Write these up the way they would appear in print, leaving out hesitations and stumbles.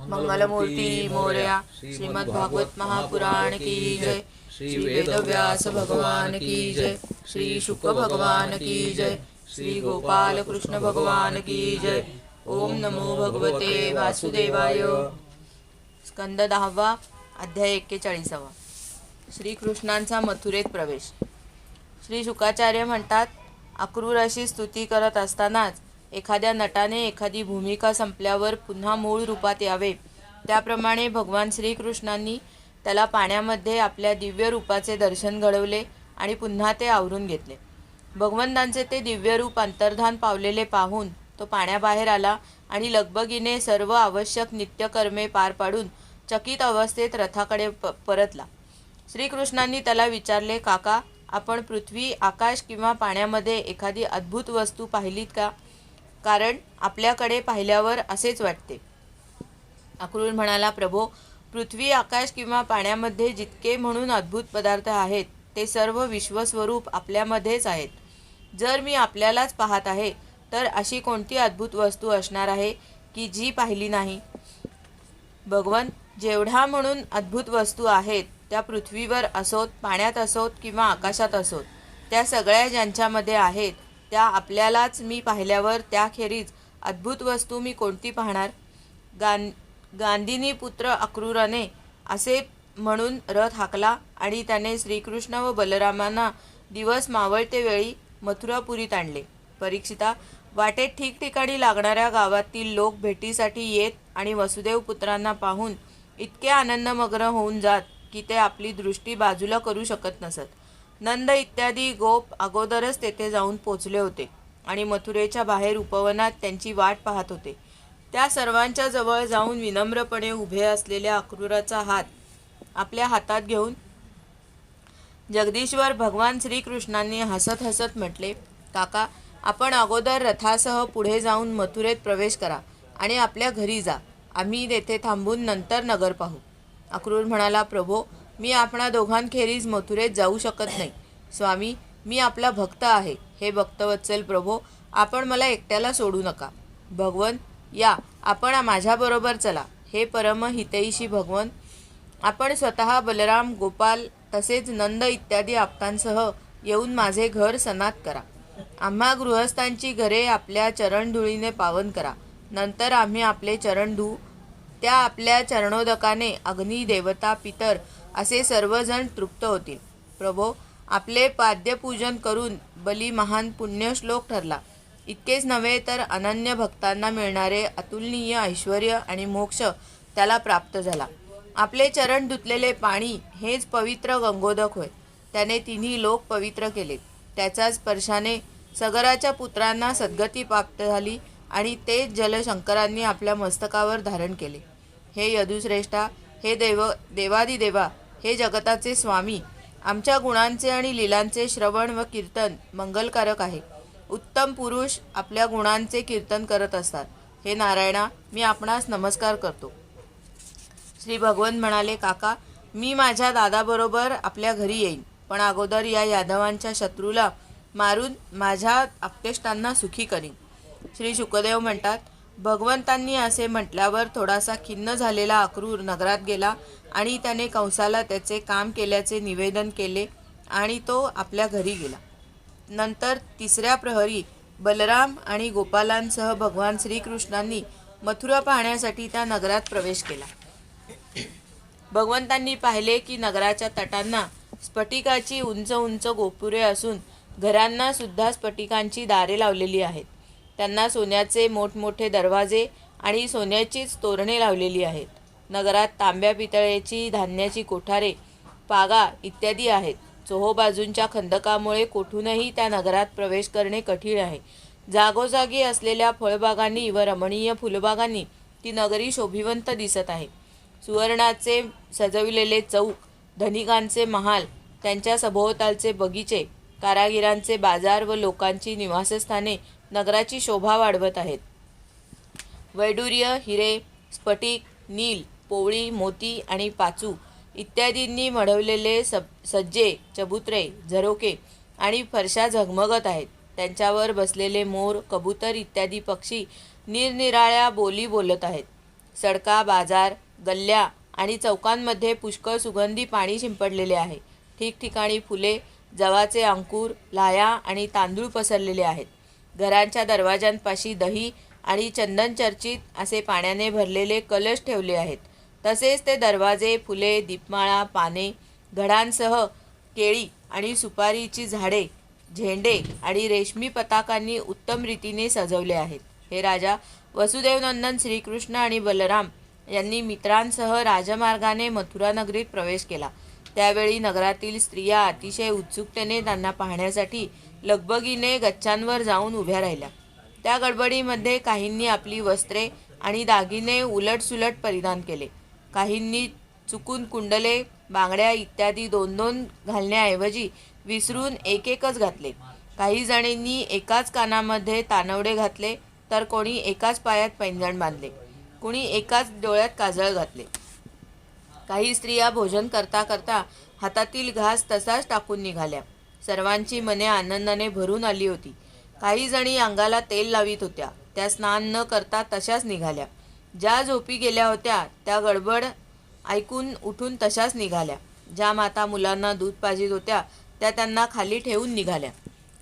मंगलमूर्ती मोरया। श्रीमद् भागवत महापुराण की जय। श्री वेदव्यास भगवान की जय। श्री शुक भगवान की जय। श्री गोपाल कृष्ण भगवान की जय। ओम नमो भगवते वासुदेवाय। स्कंद 10 अध्याय 41। श्रीकृष्णांचा मथुरेत प्रवेश। श्री शुकाचार्य म्हणतात, अक्रूर अशी स्तुती करत असतानाच एखाद्या नटाने एखादी भूमिका संपल्यावर पुन्हा मूळ रूपात यावे, त्याप्रमाणे भगवान श्रीकृष्णांनी त्याला पाण्यामध्ये आपल्या दिव्य रूपाचे दर्शन घडवले आणि पुन्हा ते आवरून घेतले. भगवंतांचे ते दिव्य रूप अंतर्धान पावलेले पाहून तो पाण्याबाहेर आला आणि लगबगीने सर्व आवश्यक नित्यकर्मे पार पाडून चकित अवस्थेत रथाकडे परतला. श्रीकृष्णांनी त्याला विचारले, काका, आपण पृथ्वी, आकाश किंवा पाण्यामध्ये एखादी अद्भुत वस्तू पाहिलीत का? कारण आपल्याकडे पाहिल्यावर असेच वाटते. अक्रूर म्हणाला, प्रभो, पृथ्वी, आकाश किंवा पाण्यामध्ये जितके म्हणून अद्भुत पदार्थ आहेत ते सर्व विश्वस्वरूप आपल्यामध्येच आहेत. जर मी आपल्यालाच पाहत आहे तर अशी कोणती अद्भुत वस्तू असणार आहे की जी पाहिली नाही? भगवन, जेवढ्या म्हणून अद्भुत वस्तू आहेत त्या पृथ्वीवर असोत, पाण्यात असोत किंवा आकाशात असोत, त्या सगळ्या ज्यांच्यामध्ये आहेत त्या आपल्यालाच मी पाहिल्यावर त्याखेरीज अद्भुत वस्तू मी कोणती पाहणार? गांधिनी पुत्र अक्रूराने असे म्हणून रथ हाकला आणि त्याने श्रीकृष्ण व बलरामांना दिवस मावळते वेळी मथुरापुरीत आणले. परीक्षिता, वाटेत ठिकठिकाणी लागणाऱ्या गावातील लोक भेटीसाठी येत आणि वसुदेव पुत्रांना पाहून इतके आनंदमग्न होऊन जात की ते आपली दृष्टी बाजूला करू शकत नसत. नंद इत्यादी गोप अगोदरच तेथे जाऊन पोचले होते आणि मथुरेच्या बाहेर उपवनात त्यांची वाट पाहत होते. त्या सर्वांच्या जवळ जाऊन विनम्रपणे उभे असलेल्या अक्रूराचा हात आपल्या हातात घेऊन जगदीश्वर भगवान श्रीकृष्णांनी हसत हसत म्हटले, काका, आपण अगोदर रथासह पुढे जाऊन मथुरेत प्रवेश करा आणि आपल्या घरी जा. आम्ही तेथे थांबून नंतर नगर पाहू. अक्रूर म्हणाला, प्रभो, मी आपणा दोघांखेरीज मथुरेत जाऊ शकत नाही. स्वामी, मी आपला भक्त आहे. हे भक्तवत्सल प्रभो, आपण मला एकट्याला सोडू नका. भगवन, या, आपण माझ्याबरोबर चला. हे परम हितैषी भगवन, आपण स्वतः बलराम, गोपाल तसेच नंद इत्यादी आप्तांसह येऊन माझे घर सनात करा. आम्हा गृहस्थांची घरे आपल्या चरणधुळीने पावन करा. नंतर आम्ही आपले चरण धुवू. त्या आपल्या चरणोदकाने अग्नी, देवता, पितर असे सर्वजण तृप्त होतील. प्रभो, आपले पाद्यपूजन करून बली महान पुण्यश्लोक ठरला. इतकेच नव्हे तर अनन्य भक्तांना मिळणारे अतुलनीय ऐश्वर आणि मोक्ष त्याला प्राप्त झाला. आपले चरण धुतलेले पाणी हेच पवित्र गंगोदक होय. त्याने तिन्ही लोक पवित्र केले. त्याच्या स्पर्शाने सगराच्या पुत्रांना सद्गती प्राप्त झाली आणि तेच जल शंकरांनी आपल्या मस्तकावर धारण केले. हे यदुश्रेष्ठा, हे देवादिदेवा, हे जगताचे स्वामी, आमच्या गुणांचे आणि लीलांचे श्रवण व कीर्तन मंगलकारक आहे. उत्तम पुरुष आपल्या गुणांचे कीर्तन करत असतात. हे नारायणा, मी आपणास नमस्कार करतो. श्री भगवंत म्हणाले, काका, मी माझ्या दादाबरोबर आपल्या घरी येईन, पण अगोदर या यादवांच्या शत्रूला मारून माझ्या आप्तेष्टांना सुखी करीन. श्री शुकदेव म्हणतात, भगवंतांनी असे म्हटल्यावर थोडासा खिन्न झालेला अक्रूर नगरात गेला आणि त्याने कंसाला त्याचे काम केल्याचे निवेदन केले आणि तो आपल्या घरी गेला. नंतर तिसऱ्या प्रहरी बलराम आणि गोपालांसह भगवान श्रीकृष्णांनी मथुरा पाहण्यासाठी त्या नगरात प्रवेश केला. भगवंतांनी पाहिले की नगराच्या तटांना स्फटिकाची उंच उंच गोपुरे असून घरांना सुद्धा स्फटिकांची दारे लावलेली आहेत. त्यांना सोन्याचे मोठमोठे दरवाजे आणि सोन्याचीच तोरणे लावलेली आहेत. नगरात तांब्या, पितळेची, धान्याची कोठारे, पागा इत्यादी आहेत. चोहोबाजूंच्या खंदकामुळे कोठूनही त्या नगरात प्रवेश करणे कठीण आहे. जागोजागी असलेल्या फळबागांनी व रमणीय फुलबागांनी ती नगरी शोभिवंत दिसत आहे. सुवर्णाचे सजविलेले चौक, धनिकांचे महाल, त्यांच्या सभोवतालचे बगीचे, कारागिरांचे बाजार व लोकांची निवासस्थाने नगराची शोभा वाढवत आहेत. वैडूर्य, हिरे, स्फटिक, नील, पोवळी, मोती आणि पाचू इत्यादींनी मढवलेले सज्जे, चबुतरे, झरोके आणि फरशा झगमगत आहेत. त्यांच्यावर बसलेले मोर, कबूतर इत्यादी पक्षी निरनिराळ्या बोली बोलत आहेत. सडका, बाजार, गल्ल्या आणि चौकांमध्ये पुष्कळ सुगंधी पाणी शिंपडलेले आहे. ठिकठिकाणी फुले, जवाचे अंकुर, लाह्या आणि तांदूळ पसरलेले आहेत. घरांच्या दरवाजांपाशी दही आणि चंदन चर्चित असे पाण्याने भरलेले कलश ठेवले आहेत. तसेच ते दरवाजे, फुले, दीपमाळा, पाने, घडांसह केळी आणि सुपारीची झाडे, झेंडे आणि रेशमी पताकांनी उत्तम रीतीने सजवले आहेत. हे राजा, वसुदेवनंदन श्रीकृष्ण आणि बलराम यांनी मित्रांसह राजमार्गाने मथुरा नगरीत प्रवेश केला. त्यावेळी नगरातील स्त्रिया अतिशय उत्सुकतेने त्यांना पाहण्यासाठी लगबगीने गच्च्यांवर जाऊन उभ्या राहिल्या. त्या गडबडीमध्ये काहींनी आपली वस्त्रे आणि दागिने उलटसुलट परिधान केले. काहींनी चुकून कुंडले, बांगड्या इत्यादी 2-2 घालण्याऐवजी विसरून एक-एकच घातले. काही जणींनी एकाच कानामध्ये तानवडे घातले, तर कोणी एकाच पायात पैंजण बांधले, कोणी एकाच डोळ्यात काजळ घातले. काही स्त्रिया भोजन करता करता हातातील घास तसाच टाकून निघाल्या. सर्वांची मने आनंदाने भरून आली होती. काही जणी अंगाला तेल लावित होत्या, त्या स्नान न करता तशाच निघाल्या. ज्या झोपी गेल्या होत्या त्या गडबड ऐकून उठून तशाच निघाल्या. ज्या माता मुलांना दूध पाजीत होत्या त्या त्यांना खाली ठेवून निघाल्या.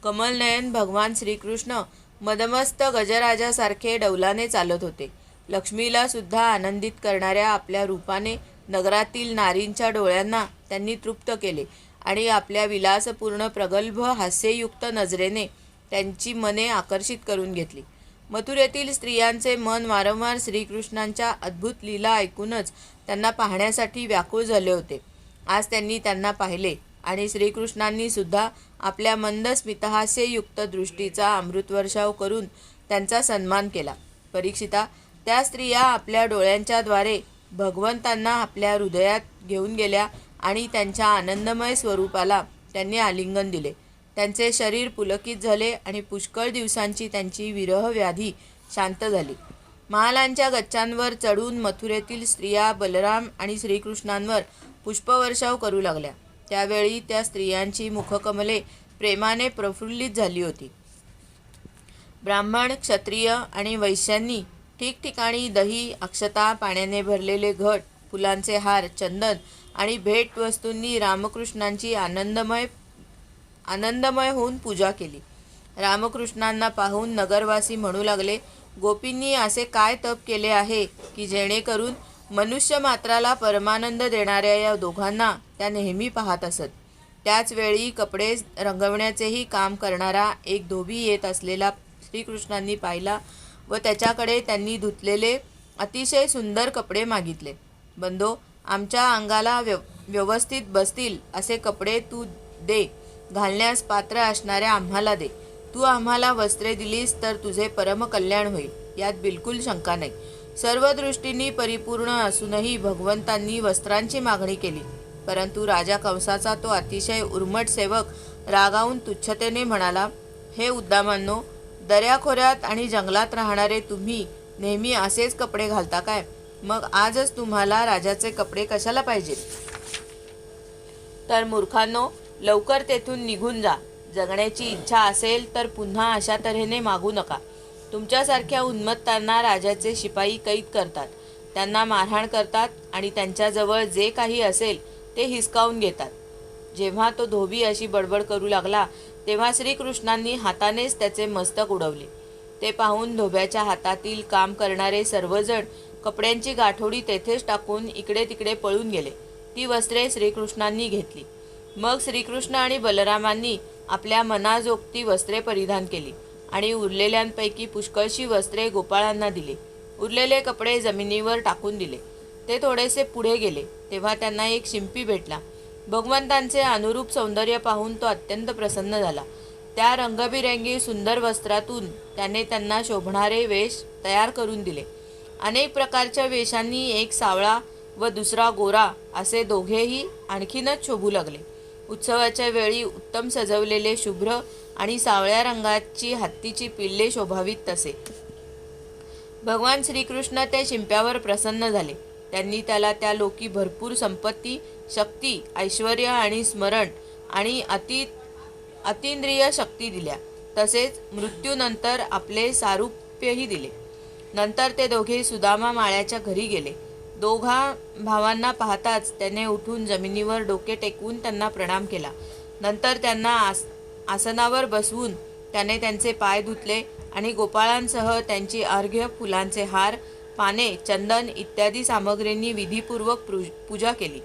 कमलनयन भगवान श्रीकृष्ण मदमस्त गजराजासारखे डौलाने चालत होते. लक्ष्मीला सुद्धा आनंदित करणाऱ्या आपल्या रूपाने नगरातील नारींच्या डोळ्यांना त्यांनी तृप्त केले आणि आपल्या विलासपूर्ण प्रगल्भ हास्ययुक्त नजरेने त्यांची मने आकर्षित करून घेतली. मथुरेतील स्त्रियांचे मन वारंवार श्रीकृष्णांच्या अद्भुत लीला ऐकूनच त्यांना पाहण्यासाठी व्याकुळ झाले होते. आज त्यांनी त्यांना पाहिले आणि श्रीकृष्णांनी सुद्धा आपल्या मंद स्मितहास्ययुक्त दृष्टीचा अमृतवर्षाव करून त्यांचा सन्मान केला. परीक्षिता, त्या स्त्रिया आपल्या डोळ्यांच्या द्वारे भगवंतांना आपल्या हृदयात घेऊन गेल्या आणि त्यांच्या आनंदमय स्वरूपाला त्यांनी आलिंगन दिले. त्यांचे शरीर पुलकित झाले आणि पुष्कळ दिवसांची त्यांची विरह व्याधी शांत झाली. महालांच्या गच्च्यांवर चढून मथुरेतील स्त्रिया बलराम आणि श्रीकृष्णांवर पुष्पवर्षाव करू लागल्या. त्यावेळी त्या स्त्रियांची मुखकमले प्रेमाने प्रफुल्लित झाली होती. ब्राह्मण, क्षत्रिय आणि वैश्यांनी ठिकठिकाणी दही, अक्षता, पाण्याने भरलेले घट, फुलांचे हार, चंदन आणि भेटवस्तूंनी रामकृष्णांची आनंदमय होऊन पूजा केली. रामकृष्णांना पाहून नगरवासी म्हणू लागले, गोपींनी असे काय तप केले आहे की जेणेकरून मनुष्य मात्राला परमानंद देणाऱ्या या दोघांना त्या नेहमी पाहत असत. त्याच वेळी कपडे रंगवण्याचेही काम करणारा एक धोबी येत असलेला श्रीकृष्णांनी पाहिला व त्याच्याकडे त्यांनी धुतलेले अतिशय सुंदर कपडे मागितले. बंधो, आमच्या अंगाला व्यवस्थित बसतील असे कपडे तू दे, घालण्यास पात्र असणाऱ्या आम्हाला दे. तू आम्हाला वस्त्रे दिलीस तर तुझे परमकल्याण होईल, यात बिलकुल शंका नाही. सर्व दृष्टींनी परिपूर्ण असूनही भगवंतांनी वस्त्रांची मागणी केली. परंतु राजा कंसाचा तो अतिशय उर्मट सेवक रागावून तुच्छतेने म्हणाला, हे उद्दामांनो, दऱ्याखोऱ्यात आणि जंगलात राहणारे तुम्ही नेहमी असेच कपडे घालता काय? मग आजच तुम्हाला राजाचे कपडे कशाला पाहिजेत? तर मूर्खांनो, लवकर तेथून निघून जा. जगण्याची इच्छा असेल तर पुन्हा अशा तऱ्हेने मागू नका. तुमच्यासारख्या उन्मत्तांना राजाचे शिपाई कैद करतात, त्यांना मारहाण करतात आणि त्यांच्याजवळ जे काही असेल ते हिसकावून घेतात. जेव्हा तो धोबी अशी बडबड करू लागला तेव्हा श्रीकृष्णांनी हातानेच त्याचे मस्तक उडवले. ते पाहून धोब्याच्या हातातील काम करणारे सर्वजण कपड्यांची गाठोडी तेथेच टाकून इकडे तिकडे पळून गेले. ती वस्त्रे श्रीकृष्णांनी घेतली. मग श्रीकृष्ण आणि बलरामांनी आपल्या मनाजोगती वस्त्रे परिधान केली आणि उरलेल्यांपैकी पुष्कळशी वस्त्रे गोपाळांना दिली. उरलेले कपडे जमिनीवर टाकून दिले. ते थोडेसे पुढे गेले तेव्हा त्यांना एक शिंपी भेटला. भगवंतांचे अनुरूप सौंदर्य पाहून तो अत्यंत प्रसन्न झाला. त्या रंगबिरंगी सुंदर वस्त्रातून त्याने त्यांना शोभणारे वेश तयार करून दिले. अनेक प्रकारच्या वेशांनी एक सावळा व दुसरा गोरा असे दोघेही आणखीनच शोभू लागले. उत्सवाच्या वेळी उत्तम सजवलेले शुभ्र आणि सावळ्या रंगाची हत्तीची पिल्ले शोभावीत तसे. भगवान श्रीकृष्ण त्या शिंप्यावर प्रसन्न झाले. त्यांनी त्याला त्या लोकी भरपूर संपत्ती, शक्ती, ऐश्वर्य आणि स्मरण आणि अतींद्रिय शक्ती दिल्या. तसेच मृत्यूनंतर आपले सारूप्यही दिले. नंतर ते दोघे सुदामा माळ्याच्या घरी गेले. दोघा भावांना पाहताच त्याने उठून जमिनीवर डोके टेकवून त्यांना प्रणाम केला. नंतर त्यांना आसनावर बसवून त्याने त्यांचे पाय धुतले आणि गोपाळांसह त्यांची अर्घ्य, फुलांचे हार, पाने, चंदन इत्यादी सामग्रींनी विधीपूर्वक पूजा केली.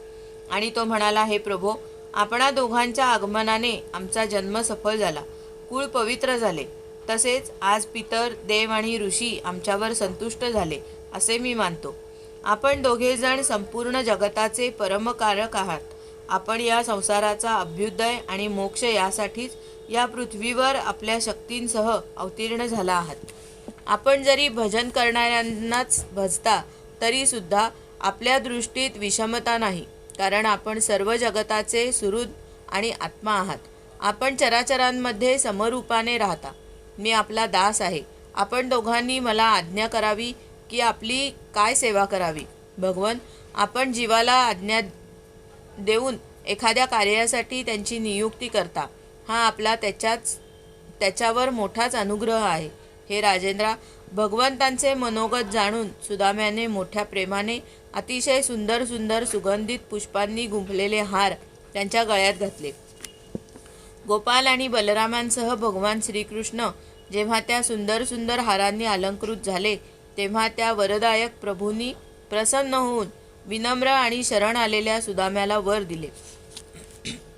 आणि तो म्हणाला, हे प्रभो, आपणा दोघांच्या आगमनाने आमचा जन्म सफल झाला, कुळ पवित्र झाले. तसेच आज पितर, देव आणि ऋषी आमच्यावर संतुष्ट झाले असे मी मानतो. आपण दोघेजण संपूर्ण जगताचे परमकारक आहात. आपण या संसाराचा अभ्युदय आणि मोक्ष यासाठीच या पृथ्वीवर आपल्या शक्तींसह अवतीर्ण झाला आहात. आपण जरी भजन करणाऱ्यांनाच भजता तरी सुद्धा आपल्या दृष्टीत विषमता नाही, कारण आपण सर्व जगताचे सुहृद आणि आत्मा आहात. आपण चराचरांमध्ये समरूपाने राहता. मी आपला दास आहे. आपण दोघांनी मला आज्ञा करावी की आपली काय सेवा करावी. भगवन, आपण जीवाला आज्ञा देऊन एखाद्या कार्यासाठी त्यांची नियुक्ती करता. हा आपला त्याच्यावर मोठाच अनुग्रह आहे. हे राजेंद्रा, भगवंतांचे मनोगत जाणून सुदाम्याने मोठ्या प्रेमाने अतिशय सुंदर सुंदर सुगंधित पुष्पांनी गुंफलेले हार त्यांच्या गळ्यात घातले. गोपाल आणि बलरामांसह भगवान श्रीकृष्ण जेव्हा त्या सुंदर सुंदर हारांनी अलंकृत झाले, तेव्हा त्या वरदायक प्रभूंनी प्रसन्न होऊन विनम्र आणि शरण आलेल्या सुदाम्याला वर दिले.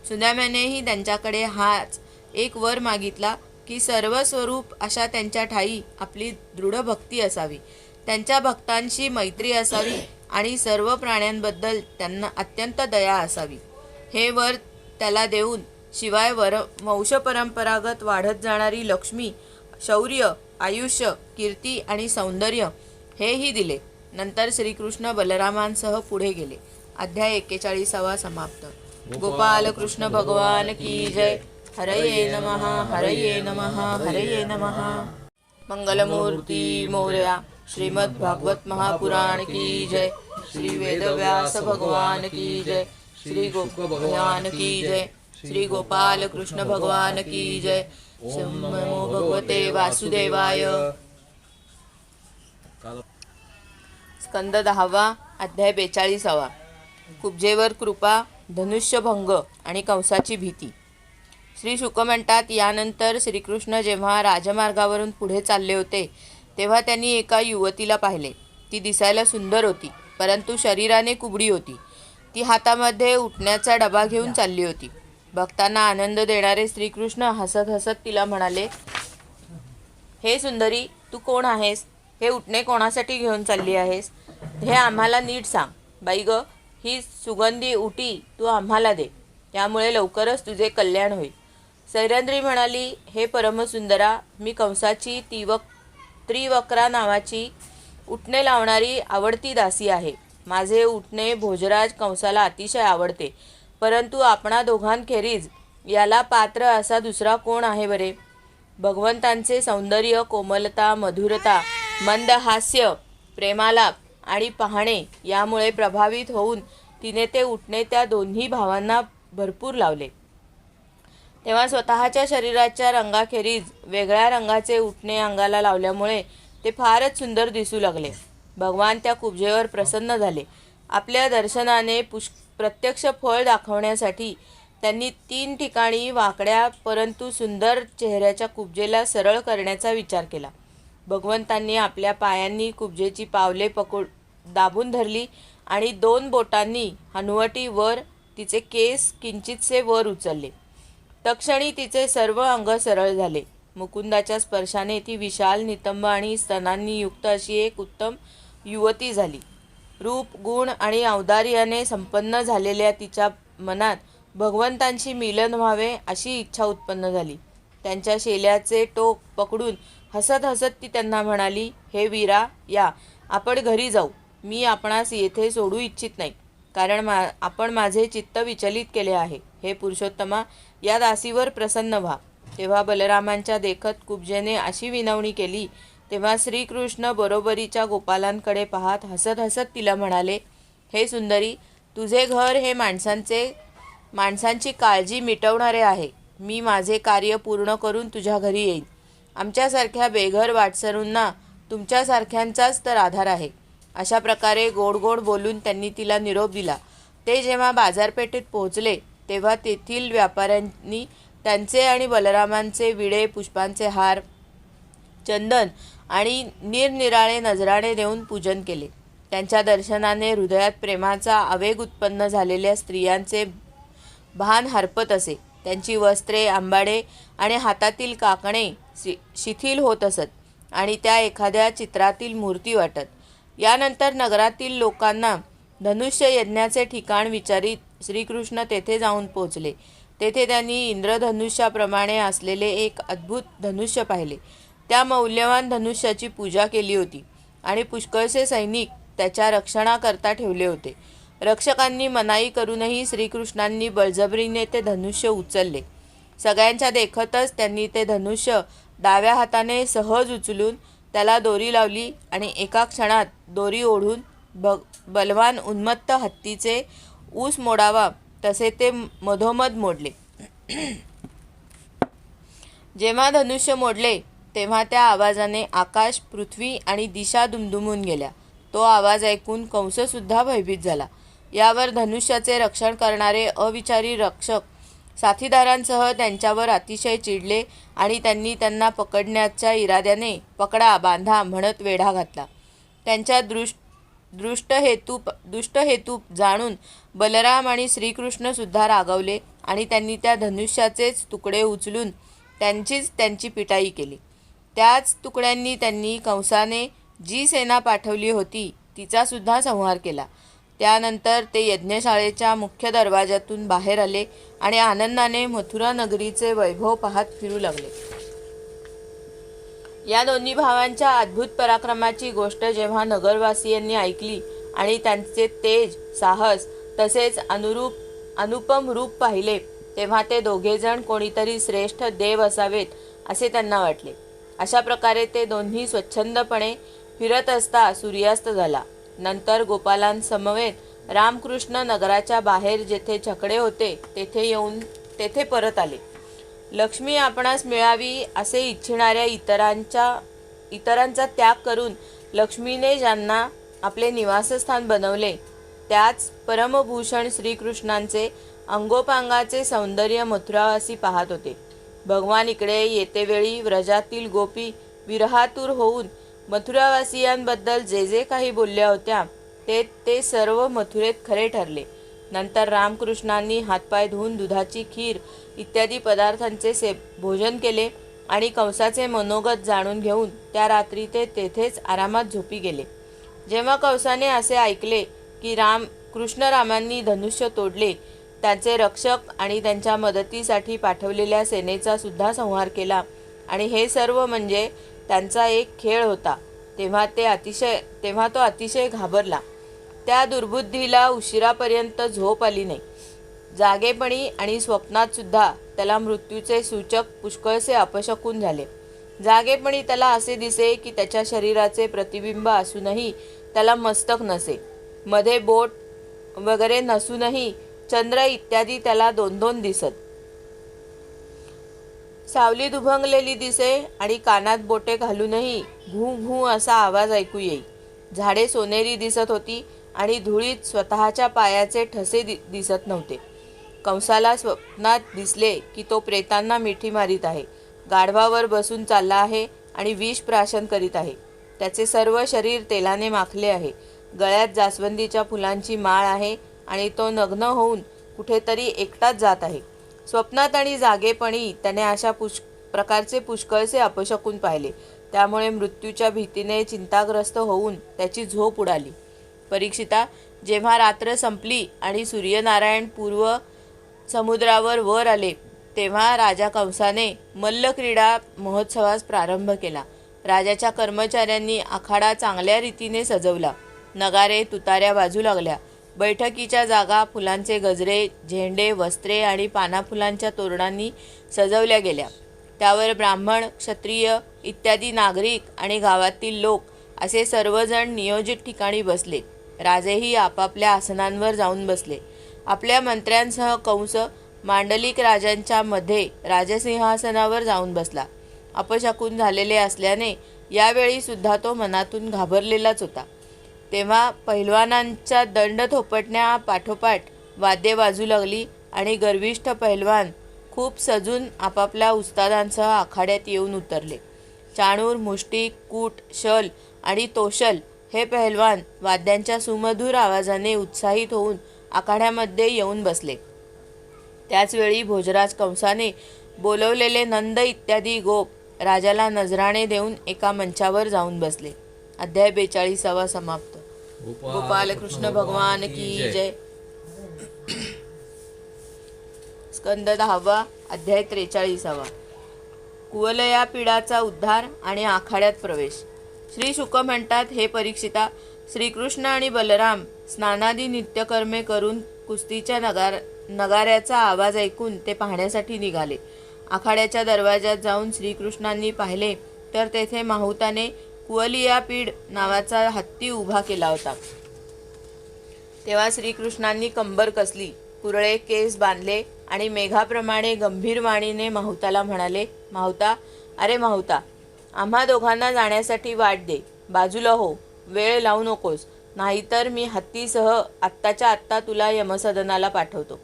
सुदाम्यानेही त्यांच्याकडे हाच एक वर मागितला की सर्व स्वरूप अशा त्यांच्या ठाई आपली दृढ भक्ती असावी, त्यांच्या भक्तांशी मैत्री असावी आणि सर्व प्राण्यांबद्दल त्यांना अत्यंत दया असावी. हे वर त्याला देऊन शिवाय वंशपरंपरागत वाढत जाणारी लक्ष्मी, शौर्य, आयुष्य, कीर्ती आणि सौंदर्य हेही दिले. नंतर श्रीकृष्ण बलरामांसह पुढे गेले. अध्याय 41 समाप्त. गोपाल कृष्ण भगवान की जय. हरये नमः, हरये नमः, हरये नमः. मंगलमूर्ती मोरया. श्रीमद् भागवत महापुराण की जय. श्री वेदव्यास भगवान की जय. श्री गोपाल की जय. श्री गोपाल कृष्ण भगवान की जय. नमो भगवते वासुदेवाय. स्कंद 10 अध्याय 42. कुब्जेवर कृपा, धनुष्यभंग आणि कंसाची भीती. श्री शुक म्हणतात, यानंतर श्रीकृष्ण जेव्हा राजमार्गावरून पुढे चालले होते तेव्हा त्यांनी एका युवतीला पाहिले. ती दिसायला सुंदर होती, परंतु शरीराने कुबडी होती. ती हातामध्ये उठण्याचा डबा घेऊन चालली होती. भक्तांना आनंद देणारे श्रीकृष्ण हसत हसत तिला म्हणाले, हे सुंदरी, तू कोण आहेस? हे उठणे कोणासाठी घेऊन चालली आहेस? हे आम्हाला नीट सांग. बाई ग, ही सुगंधी उटी तू आम्हाला दे, त्यामुळे लवकरच तुझे कल्याण होईल. सैरंद्री म्हणाली, हे परमसुंदरा, मी कंसाची त्रिवक्रा नावाची उठणे लावणारी आवडती दासी आहे. माझे उठणे भोजराज कंसाला अतिशय आवडते, परंतु आपणा दोघांखेरीज याला पात्र असा दुसरा कोण आहे बरे? भगवंतांचे सौंदर्य, कोमलता, मधुरता, मंद हास्य, प्रेमालाप आणि पाहणे यामुळे प्रभावित होऊन तिने ते उठणे त्या दोन्ही भावांना भरपूर लावले. तेव्हा स्वतःच्या शरीराच्या रंगाखेरीज वेगळ्या रंगाचे उठणे अंगाला लावल्यामुळे ते फारच सुंदर दिसू लागले. भगवान त्या कुब्जेवर प्रसन्न झाले. आपल्या दर्शनाने प्रत्यक्ष फळ दाखवण्यासाठी त्यांनी 3 ठिकाणी वाकड्या परंतु सुंदर चेहऱ्याच्या कुब्जेला सरळ करण्याचा विचार केला. भगवंतांनी आपल्या पायांनी कुब्जेची पावले दाबून धरली आणि 2 बोटांनी हनुवटी वर तिचे केस किंचितसे वर उचलले. तक्षणी तिचे सर्व अंग सरळ झाले. मुकुंदाच्या स्पर्शाने ती विशाल, नितंब आणि स्तनांनी युक्त अशी एक उत्तम युवती झाली. रूप, गुण आणि औदार्याने संपन्न झालेल्या तिच्या मनात भगवंतांशी मिलन व्हावे अशी इच्छा उत्पन्न झाली. त्यांच्या शेल्याचे टोक पकडून हसत हसत ती त्यांना म्हणाली, हे वीरा, या, आपण घरी जाऊ. मी आपणास येथे सोडू इच्छित नाही, कारण आपण माझे चित्त विचलित केले आहे. हे पुरुषोत्तमा, या दासीवर प्रसन्न व्हा. तेव्हा बलरामांच्या देखत कुब्जेने अशी विनवणी केली तेव्हा श्रीकृष्ण बरोबरीच्या गोपालांकडे पाहत हसत हसत तिला म्हणाले, हे सुंदरी, तुझे घर हे माणसांची काळजी मिटवणारे आहे. मी माझे कार्य पूर्ण करून तुझ्या घरी येईन. आमच्यासारख्या बेघर वाटसरूंना तुमच्यासारख्यांचाच तर आधार आहे. अशा प्रकारे गोड गोड बोलून त्यांनी तिला निरोप दिला. ते जेव्हा बाजारपेठेत पोहोचले तेव्हा तेथील व्यापाऱ्यांनी त्यांचे आणि बलरामांचे विडे, पुष्पांचे हार, चंदन आणि निरनिराळे नजराणे देऊन पूजन केले. त्यांच्या दर्शनाने हृदयात प्रेमाचा आवेग उत्पन्न झालेल्या स्त्रियांचे भान हरपत असे. त्यांची वस्त्रे, आंबाडे आणि हातातील काकणे शिथिल होत असत आणि त्या एखाद्या चित्रातील मूर्ती वाटत. यानंतर नगरातील लोकांना धनुष्य यज्ञाचे ठिकाण विचारित श्रीकृष्ण तेथे जाऊन पोहोचले. तेथे त्यांनी इंद्रधनुष्याप्रमाणे असलेले एक अद्भुत धनुष्य पाहिले. त्या मौल्यवान धनुष्याची पूजा केली होती आणि पुष्कळसे सैनिक त्याच्या रक्षणाकरता ठेवले होते. रक्षकांनी मनाई करूनही श्रीकृष्णांनी बळजबरीने ते धनुष्य उचलले. सगळ्यांच्या देखतच त्यांनी ते धनुष्य डाव्या हाताने सहज उचलून त्याला दोरी लावली आणि एका क्षणात दोरी ओढून बलवान उन्मत्त हत्तीचे ऊस मोडावा तसे ते मधोमध मोडले. जेव्हा धनुष्य मोडले तेव्हा त्या आवाजाने आकाश, पृथ्वी आणि दिशा दुमदुमून गेल्या. तो आवाज ऐकून कंससुद्धा भयभीत झाला. यावर धनुष्याचे रक्षण करणारे अविचारी रक्षक साथीदारांसह त्यांच्यावर अतिशय चिडले आणि त्यांनी त्यांना पकडण्याच्या इराद्याने पकडा, बांधा म्हणत वेढा घातला. त्यांच्या दुष्ट हेतू जाणून बलराम आणि श्रीकृष्णसुद्धा रागावले आणि त्यांनी त्या धनुष्याचेच तुकडे उचलून त्यांची पिटाई केली. त्याच तुकड्यांनी त्यांनी कंसाने जी सेना पाठवली होती तिचासुद्धा संहार केला. त्यानंतर ते यज्ञशाळेच्या मुख्य दरवाजातून बाहेर आले आणि आनंदाने मथुरा नगरीचे वैभव पाहत फिरू लागले. या दोन्ही भावांच्या अद्भुत पराक्रमाची गोष्ट जेव्हा नगरवासियांनी ऐकली आणि त्यांचे तेज, साहस तसेच अनुपम रूप पाहिले तेव्हा ते दोघेजण कोणीतरी श्रेष्ठ देव असावेत असे त्यांना वाटले. अशा प्रकारे ते दोन्ही स्वच्छंदपणे फिरत असता सूर्यास्त झाला. नंतर गोपालांसमवेत रामकृष्ण नगराच्या बाहेर जेथे छकडे होते तेथे परत आले. लक्ष्मी आपणास मिळावी असे इच्छिणाऱ्या इतरांचा त्याग करून लक्ष्मीने ज्यांना आपले निवासस्थान बनवले त्याच परमभूषण श्रीकृष्णांचे अंगोपांगाचे सौंदर्य मथुरावासी पाहत होते. भगवान इकडे येतेवेळी व्रजातील गोपी विरहातूर होऊन मथुरावासियांबद्दल जे जे काही बोलल्या होत्या ते सर्व मथुरेत खरे ठरले. नंतर रामकृष्णांनी हातपाय धुवून दुधाची खीर इत्यादी पदार्थांचे भोजन केले आणि कंसाचे मनोगत जाणून घेऊन त्या रात्री ते तेथेच आरामात झोपी गेले. जेव्हा कंसाने असे ऐकले की कृष्णरामांनी धनुष्य तोडले, त्यांचे रक्षक आणि त्यांच्या मदतीसाठी पाठवलेल्या सेनेचा सुद्धा संहार केला आणि हे सर्व म्हणजे त्यांचा एक खेळ होता, तेव्हा तो अतिशय घाबरला. त्या दुर्बुद्धीला उशिरापर्यंत झोप आली नाही. जागेपणी आणि स्वप्नात सुद्धा त्याला मृत्यूचे सूचक पुष्कळसे अपशकुन झाले. जागेपणी त्याला असे दिसे की त्याच्या शरीराचे प्रतिबिंब असूनही त्याला मस्तक नसे, मध्ये बोट वगैरे नसूनही चंद्र इत्यादी त्याला दोन दोन दिसत. सावली दुभंगलेली दिसे आणि कानात बोटे घालूनही भू भू असा आवाज ऐकू येई. झाडे सोनेरी दिसत होती आणि धुळीत स्वतःच्या पायाचे ठसे दिसत नव्हते. कंसाला स्वप्नात दिसले की तो प्रेतांना मिठी मारित आहे, गाढवावर बसून चालला आहे आणि विष प्राशन करीत आहे. त्याचे सर्व शरीर तेलाने माखले आहे. गळ्यात जास्वंदीच्या फुलांची माळ आहे आणि तो नग्न होऊन कुठेतरी एकटाच जात आहे. स्वप्नात आणि जागेपणी त्याने अशा प्रकारचे पुष्कळसे अपशकुन पाहिले. त्यामुळे मृत्यूच्या भीतीने चिंताग्रस्त होऊन त्याची झोप उडाली. परीक्षिता, जेव्हा रात्र संपली आणि सूर्यनारायण पूर्व समुद्रावर वर आले तेव्हा राजा कंसाने मल्लक्रीडा महोत्सवास प्रारंभ केला. राजाच्या कर्मचाऱ्यांनी आखाडा चांगल्या रीतीने सजवला. नगारे, तुताऱ्या वाजू लागल्या. बैठकीच्या जागा फुलांचे गजरे, झेंडे, वस्त्रे आणि पानाफुलांच्या तोरणांनी सजवल्या गेल्या. त्यावर ब्राह्मण, क्षत्रिय इत्यादी नागरिक आणि गावातील लोक असे सर्वजण नियोजित ठिकाणी बसले. राजेही आपापल्या आसनांवर जाऊन बसले. आपल्या मंत्र्यांसह कंस मांडलिक राजांच्या मध्ये राजसिंहासनावर जाऊन बसला. अपशकुन झालेले असल्याने यावेळी सुद्धा तो मनातून घाबरलेलाच होता. तेव्हा पहिलवानांच्या दंड थोपटण्या पाठोपाठ वाद्ये वाजू लागली आणि गर्विष्ठ पहिलवान खूप सजून आपापल्या उस्तादांसह आखाड्यात येऊन उतरले. चाणूर, मुष्टिक, कूट, शल आणि तोशल हे पहिलवान वाद्यांच्या सुमधुर आवाजाने उत्साहित होऊन आखाड्यामध्ये येऊन बसले. त्याचवेळी भोजराज कंसाने बोलवलेले नंद इत्यादी गोप राजाला नजराणे देऊन एका मंचावर जाऊन बसले. अध्याय 42 समाप्त. गोपाल कृष्ण भगवान की जय. स्कंद 10 अध्याय 43. कुवलया पीडाचा उद्धार आणि आखाड्यात प्रवेश. श्री शुक म्हणतात, हे परीक्षिता, श्रीकृष्ण आणि बलराम स्नानादी नित्यकर्मे करून कुस्तीच्या नगाऱ्याचा आवाज ऐकून ते पाहण्यासाठी निघाले. आखाड्याच्या दरवाज्यात जाऊन श्रीकृष्णांनी पाहिले तर तेथे माहुताने कुवलिया पीड नावाचा हत्ती उभा केला होता. तेव्हा श्रीकृष्णांनी कंबर कसली, कुरळे केस बांधले आणि मेघाप्रमाणे गंभीर वाणीने माहुताला म्हणाले, माहुता, अरे माहुता, आम्हा दोघांना जाण्यासाठी वाट दे. बाजूला हो, वेळ लावू नकोस, नाहीतर मी हत्तीसह आत्ताच्या आत्ता तुला यमसदनाला पाठवतो.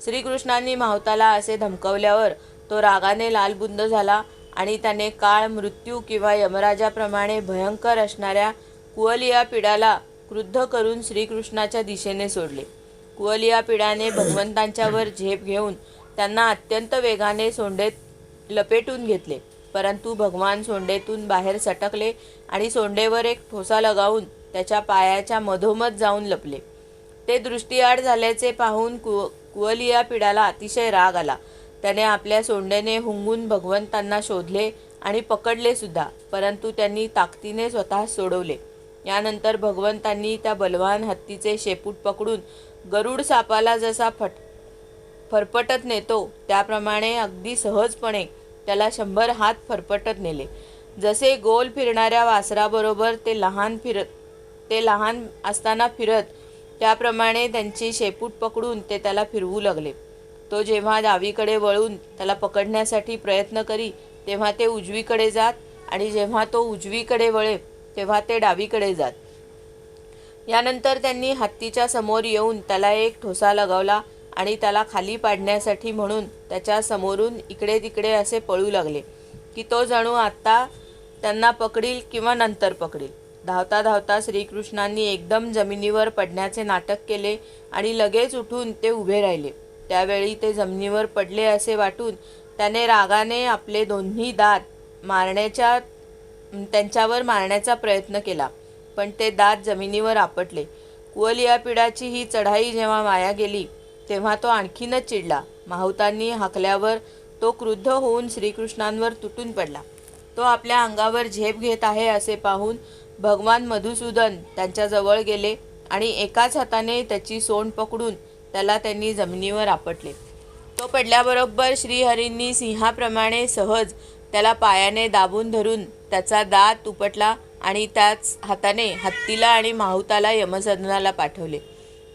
श्रीकृष्णांनी माहुताला असे धमकवल्यावर तो रागाने लालबुंद झाला आणि त्याने काळ, मृत्यू किंवा यमराजाप्रमाणे भयंकर असणाऱ्या कुवलिया पिडाला क्रुद्ध करून श्रीकृष्णाच्या दिशेने सोडले. कुवलिया पिडाने भगवंतांच्यावर झेप घेऊन त्यांना अत्यंत वेगाने सोंडेत लपेटून घेतले, परंतु भगवान सोंडेतून बाहेर सटकले आणि सोंडेवर एक ठोसा लगावून त्याच्या पायाच्या मधोमध जाऊन लपले. ते दृष्टीआड झाल्याचे पाहून कुवलिया पिडाला अतिशय राग आला. त्याने आपल्या सोंडेने हुंगून भगवंतांना शोधले आणि पकडले सुद्धा, परंतु त्यांनी ताकदीने स्वतः सोडवले. यानंतर भगवंतांनी त्या बलवान हत्तीचे शेपूट पकडून गरुड सापाला जसा फरफटत नेतो त्याप्रमाणे अगदी सहजपणे त्याला 100 हात फरफटत नेले. जसे गोल फिरणाऱ्या वासराबरोबर ते लहान असताना फिरत, त्याप्रमाणे त्यांची शेपूट पकडून ते त्याला फिरवू लागले. तो जेव्हा डावीकडे वळून त्याला पकडण्यासाठी प्रयत्न करी तेव्हा ते उजवीकडे जात आणि जेव्हा तो उजवीकडे वळे तेव्हा ते डावीकडे जात. यानंतर त्यांनी हत्तीच्या समोर येऊन त्याला एक ठोसा लगावला आणि त्याला खाली पाडण्यासाठी म्हणून त्याच्या समोरून इकडे तिकडे असे पळू लागले की तो जणू आत्ता त्यांना पकडील किंवा नंतर पकडील. धावता धावता श्रीकृष्णांनी एकदम जमिनीवर पडण्याचे नाटक केले आणि लगेच उठून ते उभे राहिले. त्यावेळी ते जमिनीवर पडले असे वाटून त्याने रागाने आपले दोन्ही दात त्यांच्यावर मारण्याचा प्रयत्न केला, पण ते दात जमिनीवर आपटले. कुवलिया पिडाची ही चढाई जेव्हा वाया गेली तेव्हा तो आणखीनच चिडला. माहुतांनी हाकल्यावर तो क्रुद्ध होऊन श्रीकृष्णांवर तुटून पडला. तो आपल्या अंगावर झेप घेत आहे असे पाहून भगवान मधुसूदन त्यांच्याजवळ गेले आणि एकाच हाताने त्याची सोंड पकडून त्याला त्यांनी जमिनीवर आपटले. तो पडल्याबरोबर श्रीहरींनी सिंहाप्रमाणे सहज त्याला पायाने दाबून धरून त्याचा दात उपटला आणि त्याच हाताने हत्तीला आणि माहुताला यमसदनाला पाठवले.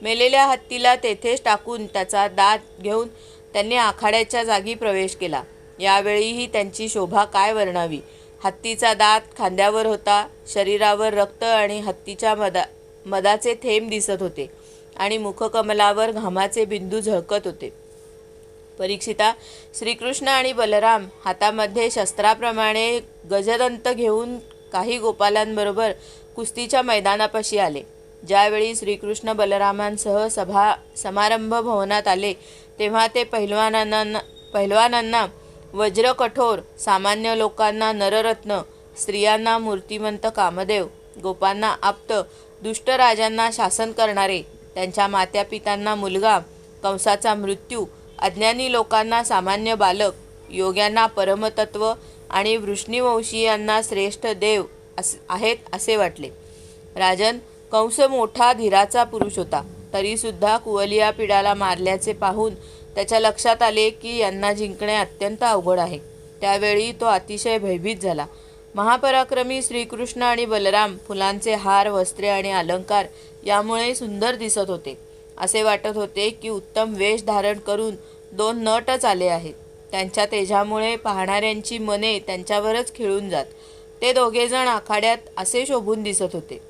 मेलेल्या हत्तीला तेथेच टाकून त्याचा दात घेऊन त्यांनी आखाड्याच्या जागी प्रवेश केला. यावेळीही त्यांची शोभा काय वर्णावी. हत्तीचा दात खांद्यावर होता, शरीरावर रक्त आणि हत्तीच्या मदाचे थेंब दिसत होते आणि मुखकमलावर घामाचे बिंदू झळकत होते. परीक्षिता, श्रीकृष्ण आणि बलराम हातामध्ये शस्त्राप्रमाणे गजदंत घेऊन काही गोपालांबरोबर कुस्तीच्या मैदानापाशी आले. ज्यावेळी श्रीकृष्ण बलरामांसह समारंभ भवनात आले तेव्हा ते पहिलवानांना वज्र कठोर, सामान्य लोकांना नररत्न, स्त्रियांना मूर्तिमंत कामदेव, गोपांना आप्त, दुष्ट राजांना शासन करणारे, त्यांच्या मात्यापितांना मुलगा, कंसाचा मृत्यू, अज्ञानी लोकांना सामान्य बालक, योग्यांना परमतत्व आणि वृष्णीवंशीयांना श्रेष्ठ देव आहेत असे वाटले. राजन, कंस मोठा धीराचा पुरुष होता. तरीसुद्धा कुवलिया पिडाला मारल्याचे पाहून त्याच्या लक्षात आले की यांना जिंकणे अत्यंत अवघड आहे. त्यावेळी तो अतिशय भयभीत झाला. महापराक्रमी श्रीकृष्ण आणि बलराम फुलांचे हार, वस्त्रे आणि अलंकार यामुळे सुंदर दिसत होते. असे वाटत होते की उत्तम वेश धारण करून 2 नटच आले आहेत. त्यांच्या तेजामुळे पाहणाऱ्यांची मने त्यांच्यावरच खिळून जात. ते दोघेजण आखाड्यात असे शोभून दिसत होते.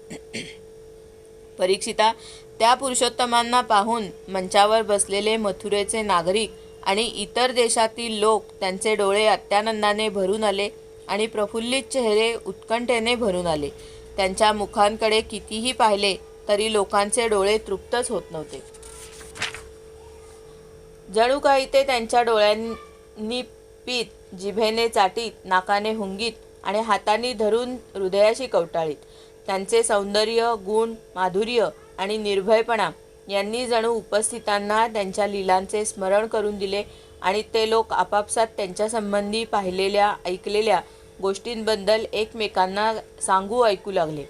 परीक्षिता, त्या पुरुषोत्तमांना पाहून मंचावर बसलेले मथुरेचे नागरिक आणि इतर देशातील लोक त्यांचे डोळे अत्यानंदाने भरून आले आणि प्रफुल्लित चेहरे उत्कंठेने भरून आले. त्यांच्या मुखांकडे कितीही पाहिले तरी लोकांचे डोळे तृप्तच होत नव्हते. जणू काही ते त्यांच्या डोळ्यांनी पीत, जिभेने चाटीत, नाकाने हुंगीत आणि हातांनी धरून हृदयाशी कवटाळीत. त्यांचे सौंदर्य, गुण, माधुर्य आणि निर्भयपणा यांनी जणू उपस्थितांना त्यांच्या लीलांचे स्मरण करून दिले आणि ते लोक आपापसात त्यांच्या संबंधी पाहिलेल्या, ऐकलेल्या गोष्टींबद्दल एकमेकांना सांगू ऐकू लागले.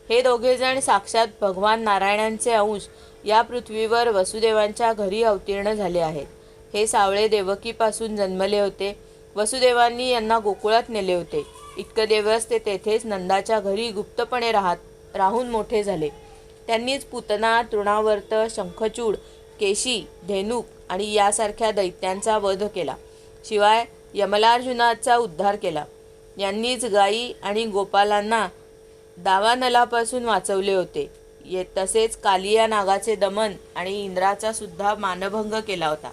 हे दोघेजण साक्षात भगवान नारायणांचे अंश या पृथ्वीवर वसुदेवांच्या घरी अवतीर्ण झाले आहेत. हे सावळे देवकीपासून जन्मले होते. वसुदेवांनी यांना गोकुळात नेले होते. इतके दिवस ते तेथेच नंदाच्या घरी गुप्तपणे राहून मोठे झाले. त्यांनीच पूतना, तृणावर्त, शंखचूड, केशी, धेनुक आणि यासारख्या दैत्यांचा वध केला. शिवाय यमलार्जुनाचा उद्धार केला. यांनीच गायी आणि गोपालांना दावानलापासून वाचवले होते. तसेच कालिया नागाचे दमन आणि इंद्राचा सुद्धा मानभंग केला होता.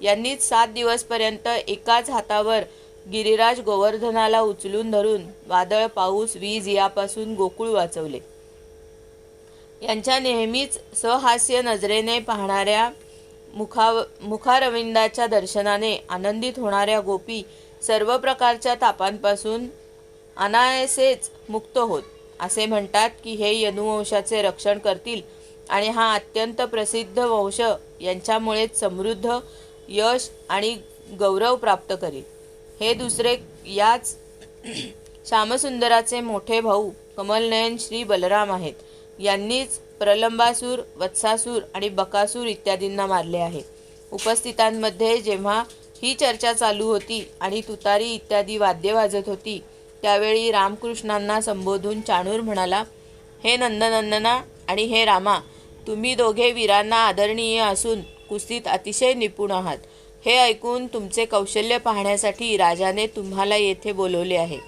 यांनीच 7 दिवसपर्यंत एकाच हातावर गिरिराज गोवर्धनाला उचलून धरून वादळ, पाऊस, वीज यापासून गोकुळ वाचवले. यांच्या नेहमीच सहास्य नजरेने पाहणाऱ्या मुखारविंदाच्या दर्शनाने आनंदित होणाऱ्या गोपी सर्व प्रकारच्या तापांपासून अनायासेच मुक्त होत. असे म्हणतात की हे यदुवंशाचे रक्षण करतील आणि हा अत्यंत प्रसिद्ध वंश यांच्यामुळेच समृद्ध, यश आणि गौरव प्राप्त करील. हे दुसरे याच श्यामसुंदराचे मोठे भाऊ कमलनयन श्री बलराम आहेत. यांनीच प्रलंबासूर, वत्सासूर आणि बकासूर इत्यादींना मारले आहे. उपस्थितांमध्ये जेव्हा ही चर्चा चालू होती आणि तुतारी इत्यादी वाद्ये वाजत होती त्यावेळी रामकृष्णांना संबोधून चाणूर म्हणाला, हे नंदनंदना आणि हे रामा, तुम्ही दोघे वीरांना आदरणीय असून कुस्तीत अतिशय निपुण आहात. हे ऐकून तुमचे कौशल्य पाहण्यासाठी राजाने तुम्हाला येथे बोलवले आहे.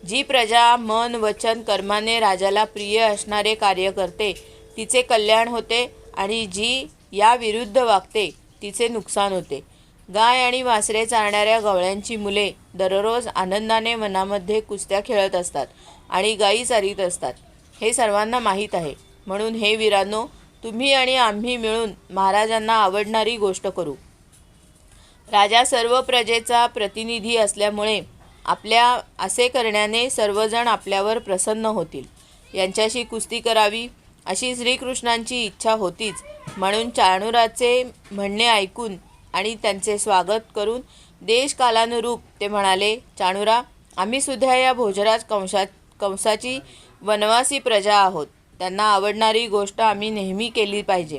जी प्रजा मन, वचन, कर्माने राजाला प्रिय असणारे कार्य करते तिचे कल्याण होते आणि जी या विरुद्ध वागते तिचे नुकसान होते. गाय आणि वासरे चारणाऱ्या गवळ्यांची मुले दररोज आनंदाने वनामध्ये कुस्त्या खेळत असतात आणि गायी चरीत असतात. हे सर्वांना माहीत आहे. म्हणून हे वीरांनो, तुम्ही आणि आम्ही मिळून महाराजांना आवडणारी गोष्ट करू. राजा सर्व प्रजेचा प्रतिनिधी असल्यामुळे आपल्या असे करण्याने सर्वजण आपल्यावर प्रसन्न होतील. यांच्याशी कुस्ती करावी अशी श्रीकृष्णांची इच्छा होतीच. म्हणून चाणूराचे म्हणणे ऐकून आणि त्यांचे स्वागत करून देशकालानुरूप ते म्हणाले, चाणूरा, आम्ही सुद्धा या भोजराज कंसाची वनवासी प्रजा आहोत. त्यांना आवडणारी गोष्ट आम्ही नेहमी केली पाहिजे.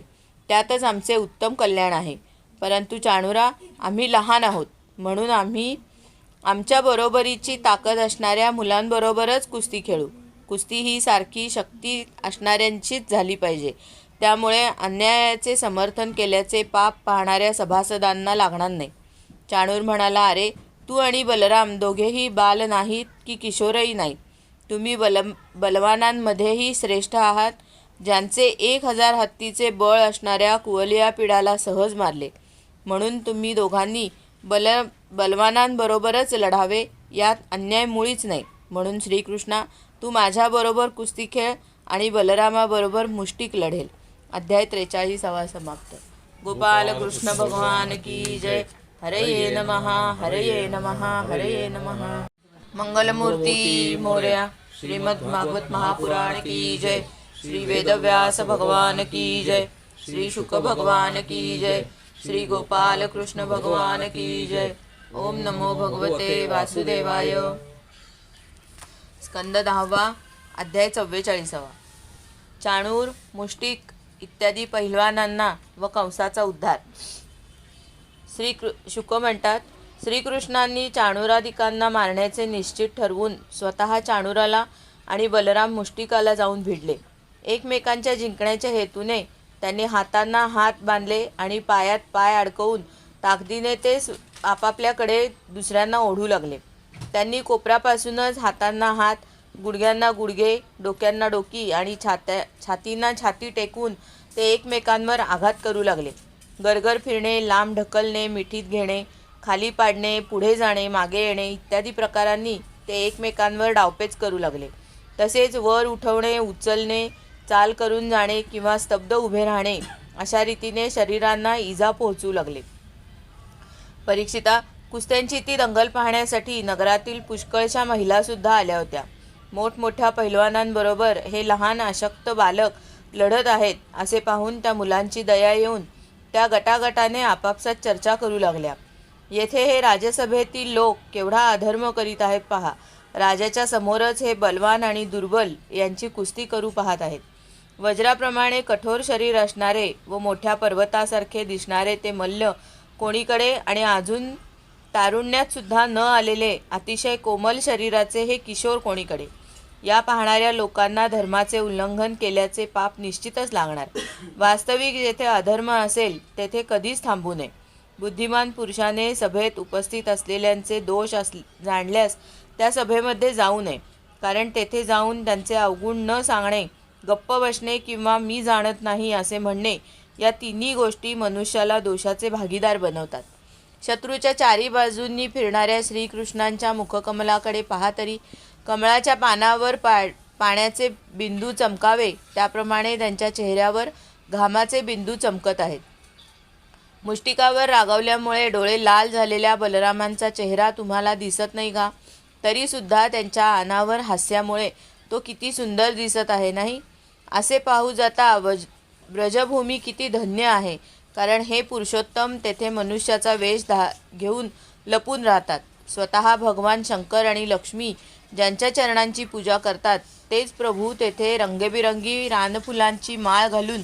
त्यातच आमचे उत्तम कल्याण आहे. परंतु चाणूरा, आम्ही लहान आहोत म्हणून आम्ही आमच्या बरोबरीची ताकद असणाऱ्या मुलांबरोबरच कुस्ती खेळू. कुस्ती ही सारखी शक्ती असणाऱ्यांचीच झाली पाहिजे. त्यामुळे अन्यायाचे समर्थन केल्याचे पाप पाहणाऱ्या सभासदांना लागणार नाही. चाणूर म्हणाला, अरे, तू आणि बलराम दोघेही बाल नाहीत की किशोरही नाही. तुम्ही बलवानांमध्येही श्रेष्ठ आहात. ज्यांचे 1000 हत्तीचे बळ असणाऱ्या कुवलयापीडाला सहज मारले. म्हणून तुम्ही दोघांनी बलवानांबरोबरच लढावे. यात अन्याय मुळीच नाही. म्हणून श्रीकृष्णा, तू माझ्याबरोबर कुस्ती खेळ आणि बलरामाबरोबर मुष्टिक लढेल. अध्याय 43 समाप्त. गोपाल कृष्ण भगवान की जय. हरये नमः, हरये नमः, हरये नमः. मंगलमूर्ती मोरया. श्रीमद् भागवत महापुराण की जय. श्री वेदव्यास भगवान की जय. श्री शुक भगवान की जय. श्री गोपाल कृष्ण भगवान की जय. ओम नमो भगवते वासुदेवाय. स्कंद 10 अध्याय 44. चाणूर, मुष्टिक इत्यादी पहिलवानांना व कंसाचा उद्धार. शुक म्हणतात, श्रीकृष्णांनी चाणूराधिकांना मारण्याचे निश्चित ठरवून स्वतः चाणूराला आणि बलराम मुष्टिकाला जाऊन भिडले. एकमेकांच्या जिंकण्याच्या हेतूने त्यांनी हातांना हात बांधले आणि पायात पाय अडकवून ताकदीने ते आपापल्याकडे दुसऱ्यांना ओढू लागले. त्यांनी कोपरापासूनच हातांना हात, गुडघ्यांना गुडघे, डोक्यांना डोकी आणि छातींना छाती टेकून ते एकमेकांवर आघात करू लागले. गरगर फिरणे, लांब ढकलणे, मिठीत घेणे, खाली पाडणे, पुढे जाणे, मागे येणे इत्यादी प्रकारांनी ते एकमेकांवर डावपेच करू लागले. तसेच वर उठवणे, उचलणे, चाल करून जाणे किंवा स्तब्ध उभे राहणे अशा रीतीने शरीरांना इजा पोहोचू लागले. परीक्षिता, कुस्त्यांची ती दंगल पाहण्यासाठी नगरातील पुष्कळशा महिलासुद्धा आल्या होत्या. मोठमोठ्या पैलवानांबरोबर हे लहान अशक्त बालक लढत आहेत असे पाहून त्या मुलांची दया येऊन त्या गटागटाने आपापसात चर्चा करू लागल्या. येथे हे राजसभेतील लोक केवढा अधर्म करीत आहेत पहा. राजाच्या समोरच हे बलवान आणि दुर्बल यांची कुस्ती करू पाहत आहेत. वज्राप्रमाणे कठोर शरीर असणारे व मोठ्या पर्वतासारखे दिसणारे ते मल्ल कोणीकडे आणि अजून तारुण्यात सुद्धा न आलेले अतिशय कोमल शरीराचे हे किशोर कोणीकडे. या पाहणाऱ्या लोकांना धर्माचे उल्लंघन केल्याचे पाप निश्चितच लागणार. वास्तविक जेथे अधर्म असेल तेथे कधीच थांबू नये. बुद्धिमान पुरुषाने सभेत उपस्थित असलेल्यांचे दोष जाणल्यास त्या सभेमध्ये जाऊ नये. कारण तेथे जाऊन त्यांचे अवगुण न सांगणे, गप्प बसणे किंवा मी जाणत नाही असे म्हणणे या तिन्ही गोष्टी मनुष्याला दोषाचे भागीदार बनवतात. शत्रूच्या चारी बाजूंनी फिरणाऱ्या श्रीकृष्णांच्या मुखकमलाकडे पहा तरी. कमळाच्या पानावर पाण्याचे बिंदू चमकावे त्याप्रमाणे त्यांच्या चेहऱ्यावर घामाचे बिंदू चमकत आहेत. मुष्टिकावर रागावल्यामुळे डोळे लाल झालेल्या बलरामांचा चेहरा तुम्हाला दिसत नाही का? तरीसुद्धा त्यांच्या अनावर हास्यामुळे तो किती सुंदर दिसत आहे नाही? असे पाहू जाता ब्रजभूमी किती धन्य आहे. कारण हे पुरुषोत्तम तेथे मनुष्याचा वेश घेऊन लपून राहतात. स्वतः भगवान शंकर आणि लक्ष्मी ज्यांच्या चरणांची पूजा करतात तेच प्रभू तेथे रंगेबिरंगी रानफुलांची माळ घालून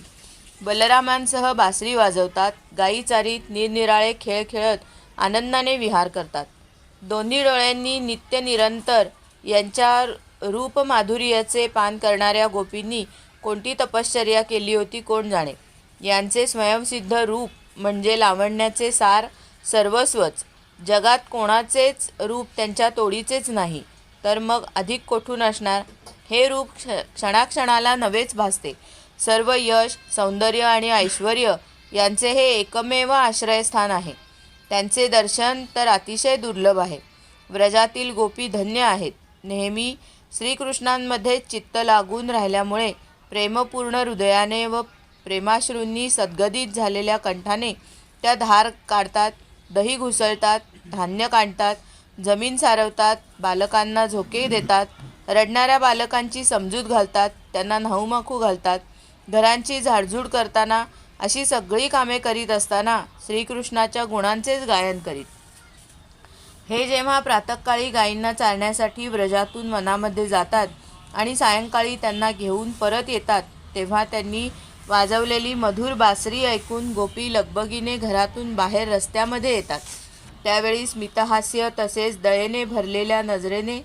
बलरामांसह बासरी वाजवतात, गायी चारीत, निरनिराळे खेळ खेळत आनंदाने विहार करतात. दोन्ही डोळ्यांनी नित्य निरंतर यांच्या रूपमाधुर्याचे पान करणाऱ्या गोपींनी कोणती तपश्चर्या केली होती कोण जाणे. यांचे स्वयंसिद्ध रूप म्हणजे लावण्याचे सार सर्वस्वच. जगात कोणाचेच रूप त्यांच्या तोडीचेच नाही, तर मग अधिक कोठून असणार. हे रूप क्षणाक्षणाला नवेच भासते. सर्व यश, सौंदर्य आणि ऐश्वर यांचे हे एकमेव आश्रयस्थान आहे. त्यांचे दर्शन तर अतिशय दुर्लभ आहे. व्रजातील गोपी धन्य आहेत. नेहमी श्रीकृष्णांमध्ये चित्त लागून राहिल्यामुळे प्रेमपूर्ण हृदयाने व प्रेमाश्रूंनी सद्गदित झालेल्या कंठाने त्या धार काढतात, दही घुसळतात, धान्य काढतात, जमीन सारवतात, बालकांना झोके देतात, रडणाऱ्या बालकांची समजूत घालतात, त्यांना न्हाऊमाखू घालतात, घरांची झाडझूड करताना अशी सगळी कामे करीत असताना श्रीकृष्णाच्या गुणांचेच गायन करीत. हे जेव्हा प्रातःकाळी गायींना चारण्यासाठी व्रजातून वनामध्ये जातात आणि सायंकाळी त्यांना घेऊन परत येतात तेव्हा त्यांनी वाजवलेली मधुर बासरी ऐकून गोपी लगबगीने घरातून बाहेर रस्त्यामध्ये येतात. त्यावेळी स्मितहास्य तसेच दयेने भरलेल्या नजरेने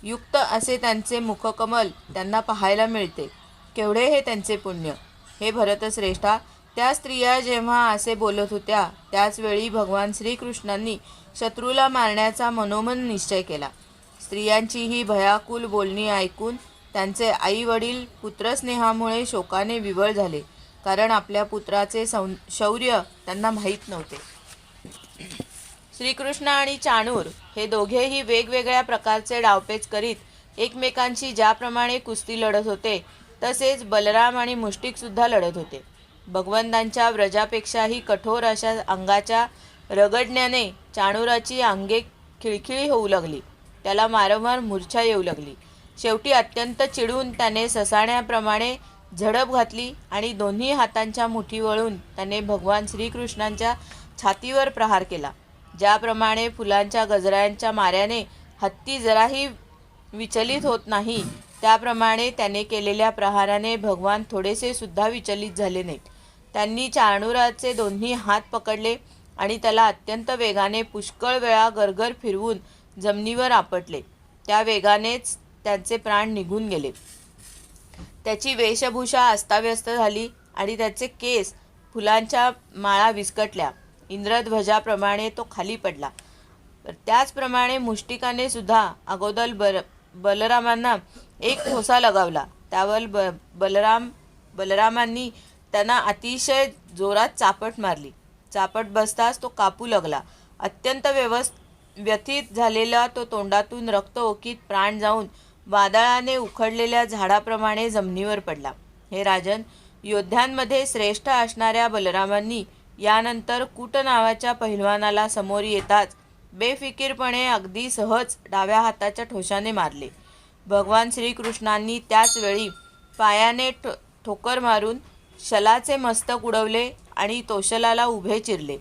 युक्त असे त्यांचे मुखकमल त्यांना पाहायला मिळते. केवढे हे त्यांचे पुण्य. हे भरतश्रेष्ठा, त्या स्त्रिया जेव्हा असे बोलत होत्या त्याचवेळी भगवान श्रीकृष्णांनी शत्रूला मारण्याचा मनोमन निश्चय केला. स्त्रियांची ही भयाकुल बोलणी ऐकून त्यांचे आई वडील पुत्रस्नेहामुळे शोकाने विवळ झाले. कारण आपल्या पुत्राचे शौर्य त्यांना माहीत नव्हते. श्रीकृष्ण आणि चाणूर हे दोघेही वेगवेगळ्या प्रकारचे डावपेच करीत एकमेकांशी ज्याप्रमाणे कुस्ती लढत होते तसेच बलराम आणि मुष्टिकसुद्धा लढत होते. भगवंतांच्या व्रजापेक्षाही कठोर अशा अंगाच्या रगडण्याने चाणूराची अंगे खिळखिळी होऊ लागली. त्याला वारंवार मूर्छा येऊ लागली. शेवटी अत्यंत चिडून त्याने ससाण्याप्रमाणे झडप घातली आणि दोन्ही हातांच्या मुठी वळून त्याने भगवान श्रीकृष्णांच्या छातीवर प्रहार केला. ज्याप्रमाणे फुलांच्या गजऱ्यांच्या माऱ्याने हत्ती जराही विचलित होत नाही त्याप्रमाणे त्याने केलेल्या प्रहाराने भगवान थोडेसे सुद्धा विचलित झाले नाहीत. त्यांनी चाणूराचे दोन्ही हात पकडले आणि त्याला अत्यंत वेगाने पुष्कळ वेळा गरगर फिरवून जमिनीवर आपटले. त्या वेगानेच त्यांचे प्राण निघून गेले. त्याची वेशभूषा अस्ताव्यस्त झाली आणि त्याचे केस फुलांच्या माळा विस्कटल्या. इंद्रध्वजाप्रमाणे तो खाली पडला. त्याचप्रमाणे मुष्टिकाने सुद्धा अगोदर बलरामांना एक ठोसा लगावला. त्यावर बलरामांनी त्यांना अतिशय जोरात चापट मारली. चापट बसताच तो कापू लागला. अत्यंत व्यथित झालेला तो तोंडातून रक्त ओकीत प्राण जाऊन वादळाने उखडलेल्या झाडाप्रमाणे जमिनीवर पडला. हे राजन, योद्ध्यांमध्ये श्रेष्ठ असणाऱ्या बलरामांनी यानंतर कूट नावाच्या पहिलवानाला समोर येताच बेफिकीरपणे अगदी सहज डाव्या हाताच्या ठोशाने मारले. भगवान श्रीकृष्णांनी त्याच वेळी पायाने ठोकर मारून शलाचे मस्तक उडवले आणि तोशलाला उभे चिरले.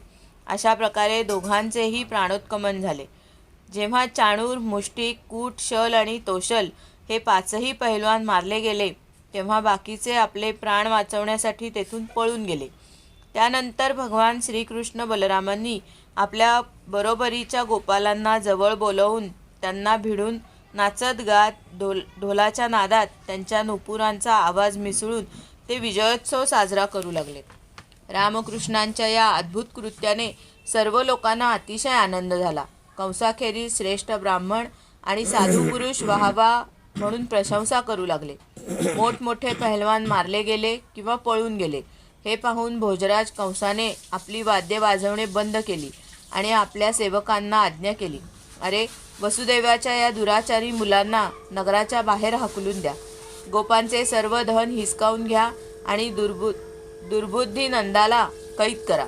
अशा प्रकारे दोघांचेही प्राणोत्कमन झाले. जेव्हा चाणूर, मुष्टिक, कूट, शल आणि तोशल हे पाचही पहिलवान मारले गेले तेव्हा बाकीचे आपले प्राण वाचवण्यासाठी तेथून पळून गेले. त्यानंतर भगवान श्रीकृष्ण बलरामांनी आपल्या बरोबरीच्या गोपालांना जवळ बोलवून त्यांना भिडून नाचत गात ढोलाच्या नादात त्यांच्या नुपुरांचा आवाज मिसळून ते विजयोत्सव साजरा करू लागले. रामकृष्णांच्या या अद्भुत कृत्याने सर्व लोकांना अतिशय आनंद झाला. कंसाखेरीज श्रेष्ठ ब्राह्मण आणि साधू पुरुष वाहवा म्हणून प्रशंसा करू लागले. मोठमोठे पहिलवान मारले गेले किंवा पळून गेले हे पाहून भोजराज कंसाने आपली वाद्ये वाजवणे बंद केली आणि आपल्या सेवकांना आज्ञा केली, अरे, वसुदेवाच्या या दुराचारी मुलांना नगराच्या बाहेर हाकलून द्या. गोपांचे सर्व धन हिसकावून घ्या आणि दुर्बुद्धी नंदाला कैद करा.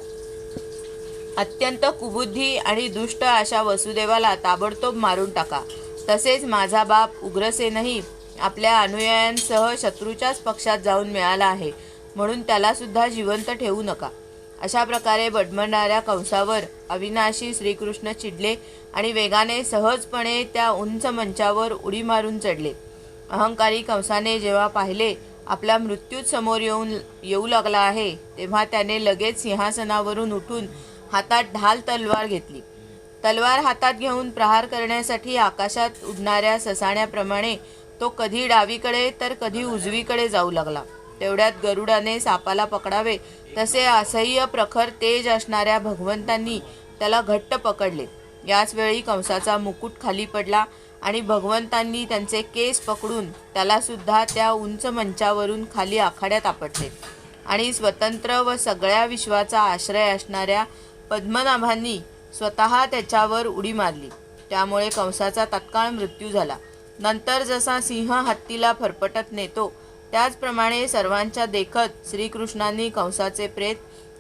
अत्यंत कुबुद्धी आणि दुष्ट अशा वसुदेवाला ताबडतोब मारून टाका. तसेच माझा बाप उग्रसेनही आपल्या अनुयायांसह शत्रूच्याच पक्षात जाऊन मिळाला आहे म्हणून त्याला सुद्धा जिवंत ठेवू नका. अशा प्रकारे बडबडणाऱ्या कंसावर अविनाशी श्रीकृष्ण चिडले आणि वेगाने सहजपणे त्या उंच मंचावर उडी मारून चढले. अहंकारी कंसाने जेव्हा पाहिले आपला मृत्यूच समोर येऊ लागला आहे तेव्हा त्याने लगेच सिंहासनावरून उठून हातात ढाल तलवार घेतली. तलवार हातात घेऊन प्रहार करण्यासाठी आकाशात उडणाऱ्या ससाण्याप्रमाणे तो कधी डावीकडे तर कधी उजवीकडे जाऊ लागला. तेवढ्यात गरुडाने सापाला पकडावे तसे असह्य प्रखर तेज असणाऱ्या भगवंतांनी त्याला घट्ट पकडले. याच वेळी कंसाचा मुकुट खाली पडला आणि भगवंतांनी त्यांचे केस पकडून त्याला सुद्धा त्या उंच मंचावरून खाली आखाड्यात आपटले आणि स्वतंत्र व सगळ्या विश्वाचा आश्रय असणाऱ्या पद्मनाभांनी स्वतः त्याच्यावर उडी मारली. त्यामुळे कंसाचा तत्काळ मृत्यू झाला. नंतर जसा सिंह हत्तीला फरफटत नेतो त्याचप्रमाणे सर्वांच्या देखत श्रीकृष्णांनी कंसाचे प्रेत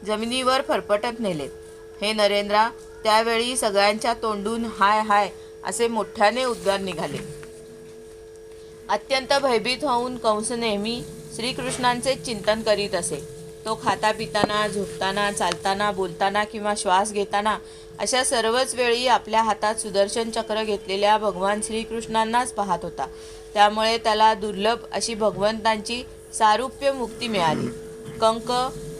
जमिनीवर फरफटत नेले. हे नरेंद्रा, त्यावेळी सगळ्यांच्या तोंडून हाय हाय असे मोठ्याने उद्गार निघाले. अत्यंत भयभीत होऊन कंस नेहमी श्रीकृष्णांचे चिंतन करीत असे. तो खाता पिताना, झोपताना, चालताना, बोलताना किंवा श्वास घेताना अशा सर्वच वेळी आपल्या हातात सुदर्शन चक्र घेतलेल्या भगवान श्रीकृष्णांनाच पाहत होता. त्यामुळे त्याला दुर्लभ अशी भगवंतांची सारूप्य मुक्ती मिळाली. कंक,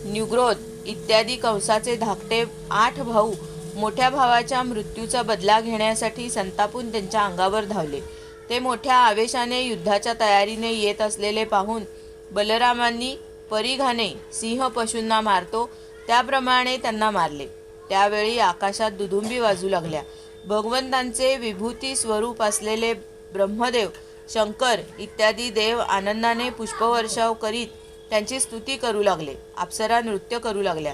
न्युग्रोध इत्यादी कंसाचे धाकटे 8 भाऊ मोठ्या भावाच्या मृत्यूचा बदला घेण्यासाठी संतापून त्यांच्या अंगावर धावले. ते मोठ्या आवेशाने युद्धाच्या तयारीने येत असलेले पाहून बलरामांनी परिघाने सिंह पशूंना मारतो त्याप्रमाणे त्यांना मारले. त्यावेळी आकाशात दुधुंबी वाजू लागल्या. भगवंतांचे विभूती स्वरूप असलेले ब्रह्मदेव, शंकर इत्यादी देव आनंदाने पुष्पवर्षाव करीत त्यांची स्तुती करू लागले. अप्सरा नृत्य करू लागल्या.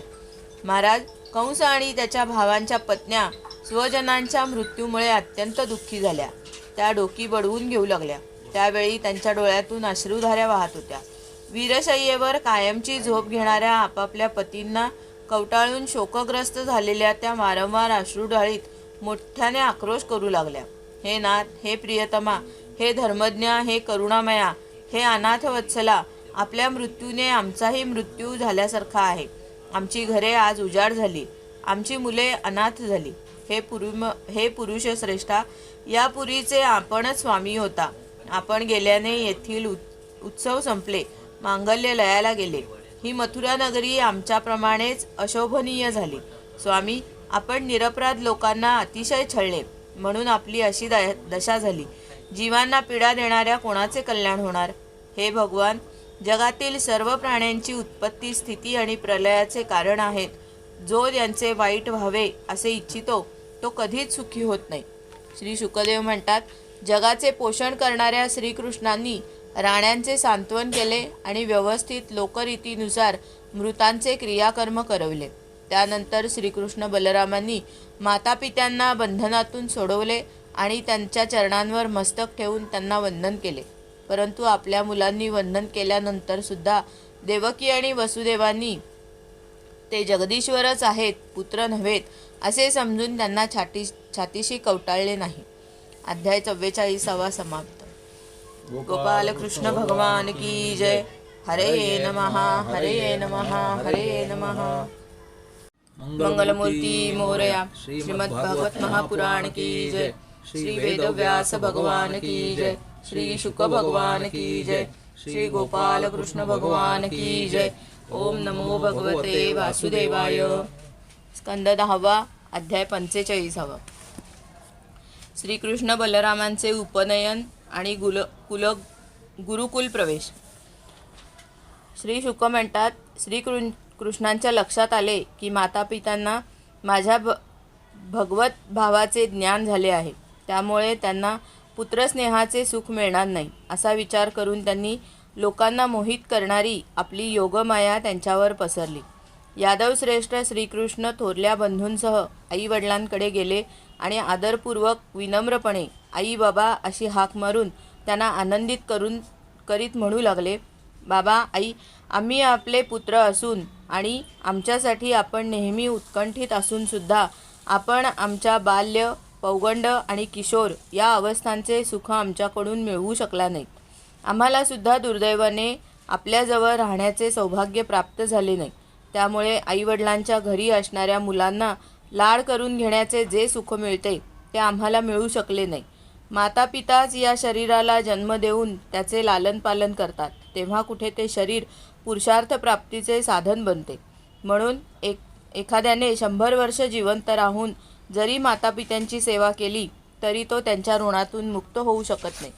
महाराज, कंस आणि त्याच्या भावांच्या पत्न्या स्वजनांच्या मृत्यूमुळे अत्यंत दुःखी झाल्या. त्या डोकी बडवून घेऊ लागल्या. त्यावेळी त्यांच्या डोळ्यातून अश्रुधाऱ्या वाहत होत्या. वीरशय्येवर कायमची झोप घेणाऱ्या आपापल्या पतींना कवटाळून शोकग्रस्त झालेल्या त्या वारंवार अश्रू ढाळीत मोठ्याने आक्रोश करू लागल्या. हे नाथ, हे प्रियतमा, हे धर्मज्ञ, हे करुणामया, हे अनाथ वत्सला, आपल्या मृत्यूने आमचाही मृत्यू झाल्यासारखा आहे. आमची घरे आज उजाड झाली, आमची मुले अनाथ झाली. हे पुरुष श्रेष्ठा, या पुरीचे आपणच स्वामी होता. आपण गेल्याने येथील उत्सव संपले, मांगल्य लयाला गेले. ही मथुरा नगरी आमच्याप्रमाणेच अशोभनीय झाली. स्वामी, आपण निरपराध लोकांना अतिशय छळले म्हणून आपली अशी दशा झाली. जीवांना पीडा देणाऱ्या कोणाचे कल्याण होणार? हे भगवान, जगातील सर्व प्राण्यांची उत्पत्ती, स्थिती आणि प्रलयाचे कारण आहेत. जो यांचे वाईट व्हावे असे इच्छितो तो कधीच सुखी होत नाही. श्री शुकदेव म्हणतात, जगाचे पोषण करणाऱ्या श्रीकृष्णांनी राण्यांचे सांत्वन केले आणि व्यवस्थित लोकरीतीनुसार मृतांचे क्रियाकर्म करवले. त्यानंतर श्रीकृष्ण बलरामांनी मातापित्यांना बंधनातून सोडवले आणि त्यांच्या चरणांवर मस्तक ठेवून त्यांना वंदन केले. परंतु आपल्या मुलांनी वंदन केल्यानंतर सुद्धा देवकी आणि वसुदेवांनी ते जगदीश्वरच आहेत, पुत्र नव्हेत असे समजून त्यांना छातीशी कवटाळले नाही. अध्याय 44 समाप्त. गोपाल कृष्ण भगवान की जय. हरे नमः हरे नमः हरे नमः. मंगलमूर्ती मोरया. श्रीमद् भागवत महापुराण की जय. श्री वेदव्यास भगवान की जय. श्री शुक भगवान की जय. श्री गोपाल कृष्ण भगवान की जय. ओम नमो भगवते वासुदेवाय. स्कंद 10 अध्याय 45. श्रीकृष्ण बलरामांचे उपनयन आणि गुरुकुल प्रवेश. श्री शुक म्हणतात, कृष्णांच्या लक्षात आले की मातापित्यांना माझ्या भगवत भावाचे ज्ञान झाले आहे, त्यामुळे त्यांना पुत्रस्नेहाचे सुख मिळणार नाही असा विचार करून त्यांनी लोकांना मोहित करणारी आपली योगमाया त्यांच्यावर पसरली. यादवश्रेष्ठ श्रीकृष्ण थोरल्या बंधूंसह आई वडिलांकडे गेले आणि आदरपूर्वक विनम्रपणे आई बाबा अशी हाक मारून त्यांना आनंदित करीत म्हणू लागले, बाबा आई, आम्ही आपले पुत्र असून आणि आमच्यासाठी आपण नेहमी उत्कंठित असूनसुद्धा आपण आमच्या बाल्य, पौगंड आणि किशोर या अवस्थांचे सुख आमच्याकडून मिळवू शकला नाहीत. आम्हाला सुद्धा दुर्दैवाने आपल्याजवळ राहण्याचे सौभाग्य प्राप्त झाले नाही. त्यामुळे आईवडिलांच्या घरी असणाऱ्या मुलांना लाड करून घेण्याचे जे सुख मिळते ते आम्हाला मिळू शकले नाही. मातापिताच या शरीराला जन्म देऊन त्याचे लालन पालन करतात, तेव्हा कुठे ते शरीर पुरुषार्थ प्राप्तीचे साधन बनते. म्हणून एखाद्याने 100 वर्ष जिवंत राहून जरी मातापित्यांची सेवा केली तरी तो त्यांच्या ऋणातून मुक्त होऊ शकत नाही.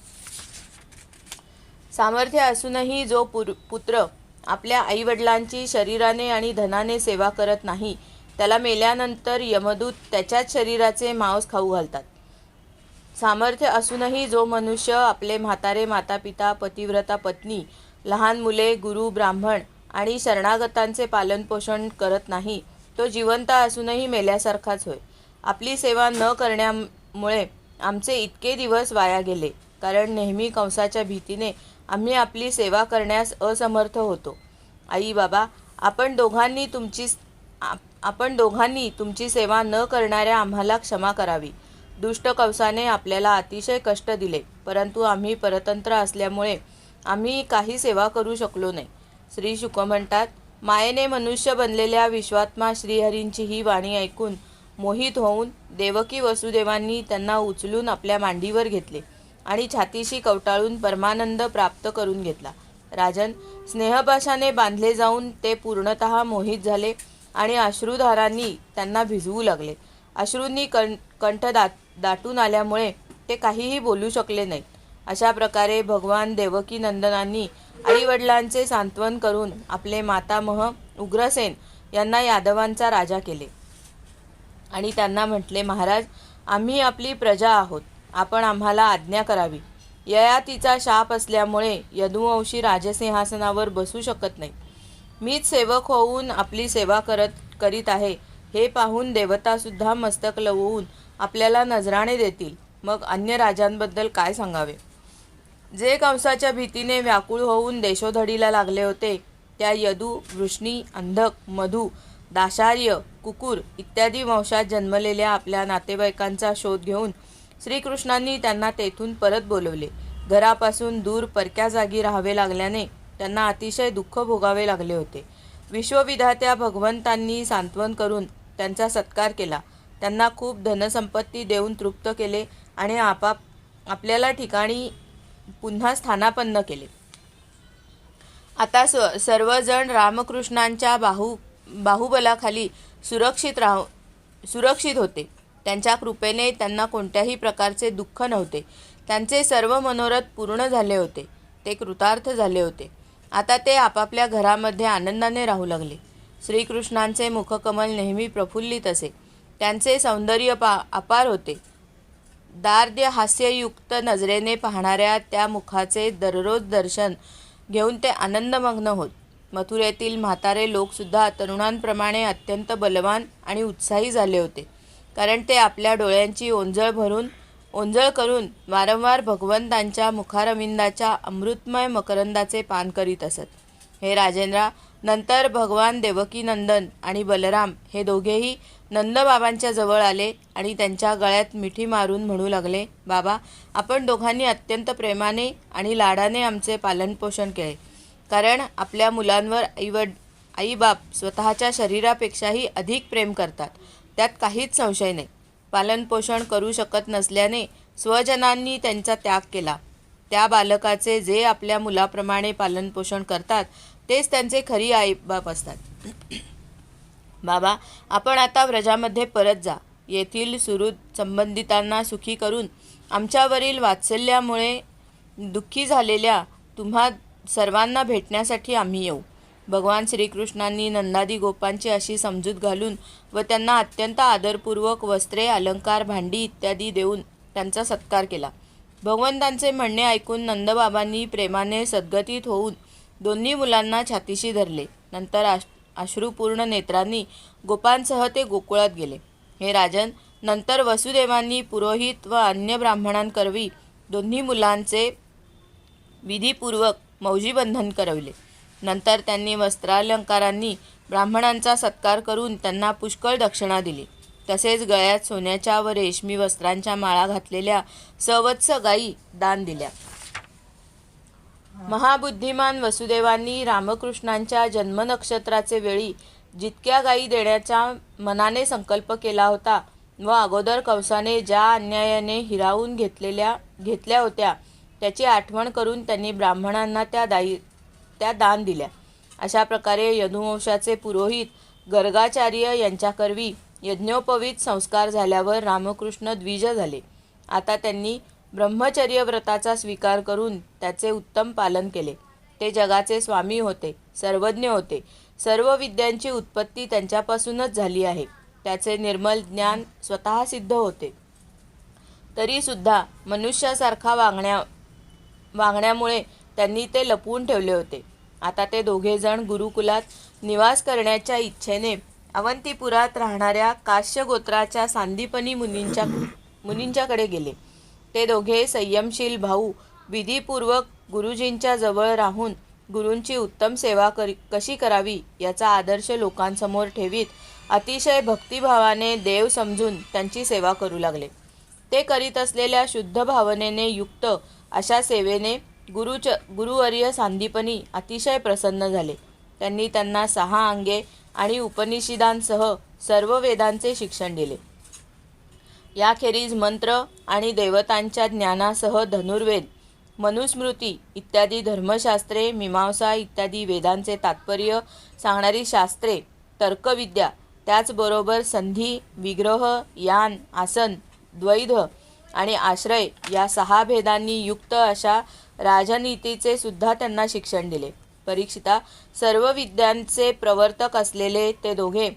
सामर्थ्य असूनही जो पुत्र आपल्या आईवडिलांची शरीराने आणि धनाने सेवा करत नाही, त्याला मेल्यानंतर यमदूत त्याच्याच शरीराचे मांस खाऊ घालतात. सामर्थ्य असूनही जो मनुष्य आपले म्हातारे मातापिता, पतिव्रता पत्नी, लहान मुले, गुरु, ब्राह्मण आणि शरणागतांचे पालनपोषण करत नाही, तो जिवंत असूनही मेल्यासारखाच होय. आपली सेवा न करण्यामुळे आमचे इतके दिवस वाया गेले, कारण नेहमी कंसाच्या भीतीने आम्ही आपली सेवा करण्यास असमर्थ होतो. आई बाबा, आपण दोघांनी तुमची सेवा न करणाऱ्या आम्हाला क्षमा करावी. दुष्ट कंसाने आपल्याला अतिशय कष्ट दिले, परंतु आम्ही परतंत्र असल्यामुळे आम्ही काही सेवा करू शकलो नाही. श्री शुक म्हणतात, मायेने मनुष्य बनलेल्या विश्वात्मा श्रीहरींची ही वाणी ऐकून मोहित होऊन देवकी वसुदेवांनी त्यांना उचलून आपल्या मांडीवर घेतले आणि छातीशी कवटाळून परमानंद प्राप्त करून घेतला. राजन, स्नेहपाशाने बांधले जाऊन ते पूर्णतः मोहित झाले आणि अश्रुधारांनी त्यांना भिजवू लागले. अश्रूंनी कंठ दाटून आल्यामुळे ते काहीही बोलू शकले नाहीत. अशा प्रकारे भगवान देवकी नंदनांनी आईवडिलांचे सांत्वन करून आपले मातामह उग्रसेन यांना यादवांचा राजा केले आणि त्यांना म्हटले, महाराज, आम्ही आपली प्रजा आहोत, आपण आम्हाला आज्ञा करावी. ययातीचा शाप असल्यामुळे यदुवंशी राजसिंहासनावर बसू शकत नाही. मीच सेवक होऊन आपली सेवा करीत आहे हे पाहून देवतासुद्धा मस्तक लवून आपल्याला नजराणे देतील. मग अन्य राजांबद्दल काय सांगावे. जे कंसाच्या भीतीने व्याकुळ होऊन देशोधडीला लागले होते, त्या यदू, वृष्णी, अंधक, मधु, दाशार्य, कुकुर इत्यादी वंशात जन्मलेल्या आपल्या नातेवाईकांचा शोध घेऊन श्रीकृष्णांनी त्यांना तेथून परत बोलवले. घरापासून दूर परक्या जागी राहावे लागल्याने त्यांना अतिशय दुःख भोगावे लागले होते. विश्वविधात्या भगवंतांनी सांत्वन करून त्यांचा सत्कार केला, त्यांना खूप धनसंपत्ती देऊन तृप्त केले आणि आपल्याला ठिकाणी पुन्हा स्थानापन्न केले. आता सर्वजण रामकृष्णांच्या बाहुबलाखाली सुरक्षित होते. त्यांच्या कृपेने त्यांना कोणत्याही प्रकारचे दुःख नव्हते. त्यांचे सर्व मनोरथ पूर्ण झाले होते. ते कृतार्थ झाले होते. आता ते आपापल्या घरामध्ये आनंदाने राहू लागले. श्रीकृष्णांचे मुखकमल नेहमी प्रफुल्लित असे. त्यांचे सौंदर्य अपार होते. दार्ढ्य हास्ययुक्त नजरेने पाहणाऱ्या त्या मुखाचे दररोज दर्शन घेऊन ते आनंदमग्न होत. मथुरेतील म्हातारे लोकसुद्धा तरुणांप्रमाणे अत्यंत बलवान आणि उत्साही झाले होते, कारण ते आपल्या डोळ्यांची ओंजळ करून वारंवार भगवंतांच्या मुखारविंदाच्या अमृतमय मकरंदाचे पान करीत असत. हे राजेंद्रा, नंतर भगवान देवकीनंदन आणि बलराम हे दोघेही नंदबाबांच्या जवळ आले आणि त्यांच्या गळ्यात मिठी मारून म्हणू लागले, बाबा, आपण दोघांनी अत्यंत प्रेमाने आणि लाडाने आमचे पालनपोषण केले, कारण आपल्या मुलांवर आईबाप स्वतःच्या शरीरापेक्षाही अधिक प्रेम करतात, त्यात काहीच संशय नाही. पालनपोषण करू शकत नसल्याने स्वजनांनी त्यांचा त्याग केला. त्या बालकाचे जे आपल्या मुलाप्रमाणे पालनपोषण करतात तेच त्यांचे खरी आईबाप असतात. बाबा, आपण आता व्रजामध्ये परत जा. येथील सुहृद संबंधितांना सुखी करून आमच्यावरील वात्सल्यामुळे दुःखी झालेल्या तुम्हा सर्वांना भेटण्यासाठी आम्ही येऊ. भगवान श्रीकृष्णांनी नंदादी गोपांची अशी समजूत घालून व त्यांना अत्यंत आदरपूर्वक वस्त्रे, अलंकार, भांडी इत्यादी देऊन त्यांचा सत्कार केला. भगवंतांचे म्हणणे ऐकून नंदबाबांनी प्रेमाने सद्गतीत होऊन दोन्ही मुलांना छातीशी धरले. नंतर अश्रुपूर्ण नेत्रांनी गोपांसह ते गोकुळात गेले. हे राजन, नंतर वसुदेवांनी पुरोहित व अन्य ब्राह्मणांकरवी दोन्ही मुलांचे विधीपूर्वक मौजीबंधन करविले. नंतर त्यांनी वस्त्रालंकारांनी ब्राह्मणांचा सत्कार करून त्यांना पुष्कळ दक्षिणा दिली. तसेच गळ्यात सोन्याच्या व रेशमी वस्त्रांच्या माळा घातलेल्या सवत्स गायी दान दिल्या. महाबुद्धिमान वसुदेवांनी रामकृष्णांच्या जन्मनक्षत्राचे वेळी जितक्या गायी देण्याचा मनाने संकल्प केला होता व अगोदर कंसाने ज्या अन्यायाने हिरावून घेतल्या होत्या त्याची आठवण करून त्यांनी ब्राह्मणांना त्या दान दिल्या. अशा प्रकारे यदुवंशाचे पुरोहित गर्गाचार्य यांच्याकरवी यज्ञोपवीत संस्कार झाल्यावर रामकृष्ण द्विज झाले. आता त्यांनी ब्रह्मचर्य व्रताचा स्वीकार करून त्याचे उत्तम पालन केले. ते जगाचे स्वामी होते, सर्वज्ञ होते. सर्व विद्यांची उत्पत्ती त्यांच्यापासूनच झाली आहे. त्याचे निर्मल ज्ञान स्वतः सिद्ध होते. तरीसुद्धा मनुष्यासारखा वागण्यामुळे त्यांनी ते लपवून ठेवले होते. आता ते दोघेजण गुरुकुलात निवास करण्याच्या इच्छेने अवंतीपुरात राहणाऱ्या काश्य गोत्राच्या सांदीपनी मुनींच्याकडे गेले. ते दोघे संयमशील भाऊ विधीपूर्वक गुरुजींच्या जवळ राहून गुरूंची उत्तम सेवा कशी करावी याचा आदर्श लोकांसमोर ठेवीत अतिशय भक्तिभावाने देव समजून त्यांची सेवा करू लागले. ते करीत असलेल्या शुद्ध भावनेने युक्त अशा सेवेने गुरुवर्य सांदीपनी अतिशय प्रसन्न झाले. त्यांनी त्यांना 6 अंगे आणि उपनिषदांसह सर्व वेदांचे शिक्षण दिले. याखेरीज मंत्र आणि देवतांच्या ज्ञानासह धनुर्वेद, मनुस्मृती इत्यादी धर्मशास्त्रे, मीमांसा इत्यादी वेदांचे तात्पर्य सांगणारी शास्त्रे, तर्कविद्या, त्याचबरोबर संधी, विग्रह, यान, आसन, द्वैध आणि आश्रय या 6 भेदांनी युक्त अशा राजनीतीचे सुद्धा त्यांना शिक्षण दिले. परीक्षिता, सर्व विद्यांचे प्रवर्तक असलेले ते दोघे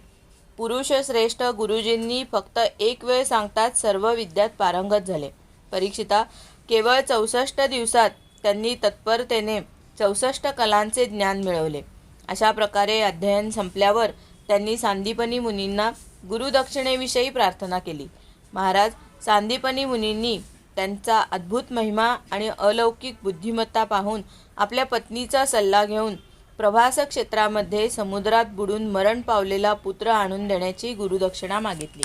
पुरुषश्रेष्ठ गुरुजींनी फक्त एक वेळ सांगताच सर्व विद्यात पारंगत झाले. परीक्षिता, केवळ 64 दिवसात त्यांनी तत्परतेने 64 कलांचे ज्ञान मिळवले. अशा प्रकारे अध्ययन संपल्यावर त्यांनी सांदीपनी मुनींना गुरुदक्षिणेविषयी प्रार्थना केली. महाराज, सांदीपनी मुनींनी त्यांचा अद्भुत महिमा आणि अलौकिक बुद्धिमत्ता पाहून आपल्या पत्नीचा सल्ला घेऊन प्रभास क्षेत्रामध्ये समुद्रात बुडून मरण पावलेला पुत्र आणून देण्याची गुरुदक्षिणा मागितली.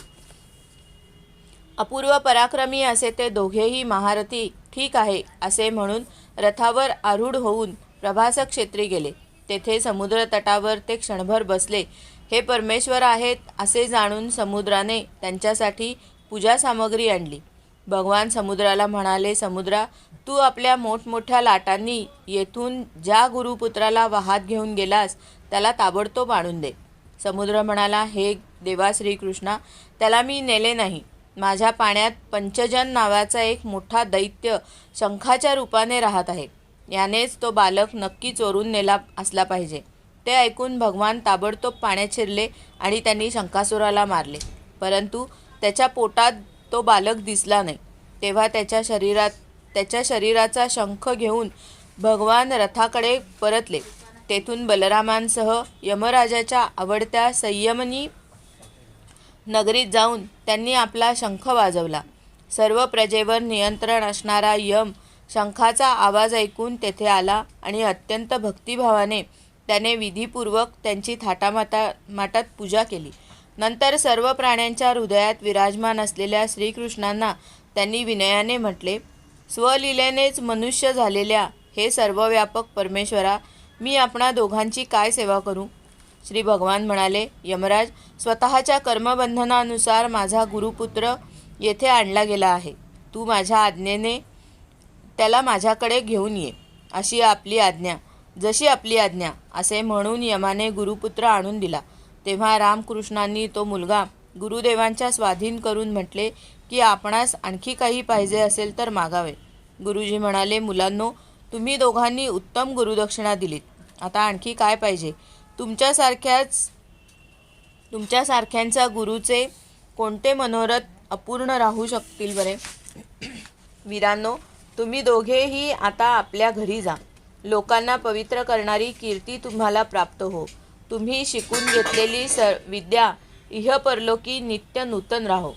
अपूर्व पराक्रमी असे ते दोघेही महारथी ठीक आहे असे म्हणून रथावर आरूढ होऊन प्रभास क्षेत्री गेले. तेथे समुद्र तटावर ते क्षणभर बसले. हे परमेश्वर आहेत असे जाणून समुद्राने त्यांच्यासाठी पूजा सामग्री आणली. भगवान समुद्राला म्हणाले, समुद्रा, तू आपल्या मोठमोठ्या लाटांनी येथून ज्या गुरुपुत्राला वाहात घेऊन गेलास त्याला ताबडतोब आणून दे. समुद्र म्हणाला, हे देवा श्रीकृष्णा, त्याला मी नेले नाही. माझ्या पाण्यात पंचजन नावाचा एक मोठा दैत्य शंखाच्या रूपाने राहत आहे. यानेच तो बालक नक्की चोरून नेला असला पाहिजे. ते ऐकून भगवान ताबडतोब पाण्यात शिरले आणि त्यांनी शंखासुराला मारले. परंतु त्याच्या पोटात तो बालक दिसला नाही. तेव्हा त्याच्या शरीराचा शंख घेऊन भगवान रथाकडे परतले. तेथून बलरामांसह यमराजाच्या आवडत्या संयमनी नगरीत जाऊन त्यांनी आपला शंख वाजवला. सर्व प्रजेवर नियंत्रण असणारा यम शंखाचा आवाज ऐकून तेथे आला आणि अत्यंत भक्तिभावाने त्याने विधीपूर्वक त्यांची थाटामाटात पूजा केली. नंतर सर्व प्राण्यांच्या हृदयात विराजमान असलेल्या श्रीकृष्णांना त्यांनी विनयाने म्हटले, स्वलीलेनेच मनुष्य झालेल्या हे सर्वव्यापक परमेश्वरा, मी आपणा दोघांची काय सेवा करू? श्री भगवान म्हणाले, यमराज, स्वतःच्या कर्मबंधनानुसार माझा गुरुपुत्र येथे आणला गेला आहे. तू माझ्या आज्ञेने त्याला माझ्याकडे घेऊन ये, अशी आपली आज्ञा, जशी आपली आज्ञा, असे म्हणून यमाने गुरुपुत्र आणून दिला. तेव्हा रामकृष्णांनी तो मुलगा गुरुदेवांच्या स्वाधीन करून म्हटले की आपणास आणखी काही पाहिजे असेल तर मागावे. गुरुजी म्हणाले, मुलांनो, तुम्ही दोघांनी उत्तम गुरुदक्षिणा दिलीत. आता आणखी काय पाहिजे? तुमच्यासारख्यांचा गुरुचे कोणते मनोरथ अपूर्ण राहू शकतील बरे? वीरांनो, तुम्ही दोघेही आता आपल्या घरी जा. लोकांना पवित्र करणारी कीर्ती तुम्हाला प्राप्त हो. तुम्ही शिकून घेतलेली विद्या इहपरलोकी नित्य नूतन राहो.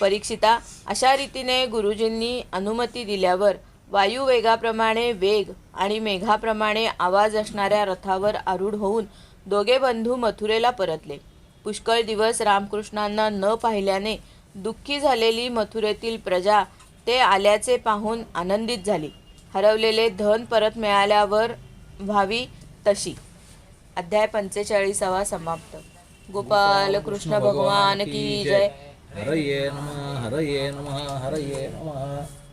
परीक्षिता, अशा रीतीने गुरुजींनी अनुमती दिल्यावर वायुवेगाप्रमाणे वेग आणि मेघाप्रमाणे आवाज असणाऱ्या रथावर आरूढ होऊन दोघे बंधू मथुरेला परतले. पुष्कळ दिवस रामकृष्णांना न पाहिल्याने दुःखी झालेली मथुरेतील प्रजा ते आल्याचे पाहून आनंदित झाली. हरवलेले धन परत मिळाल्यावर व्हावी तशी. अध्याय 45 समाप्त. गोपाल कृष्ण भगवान की जय. हरये नमः हरये नमः हरये नमः.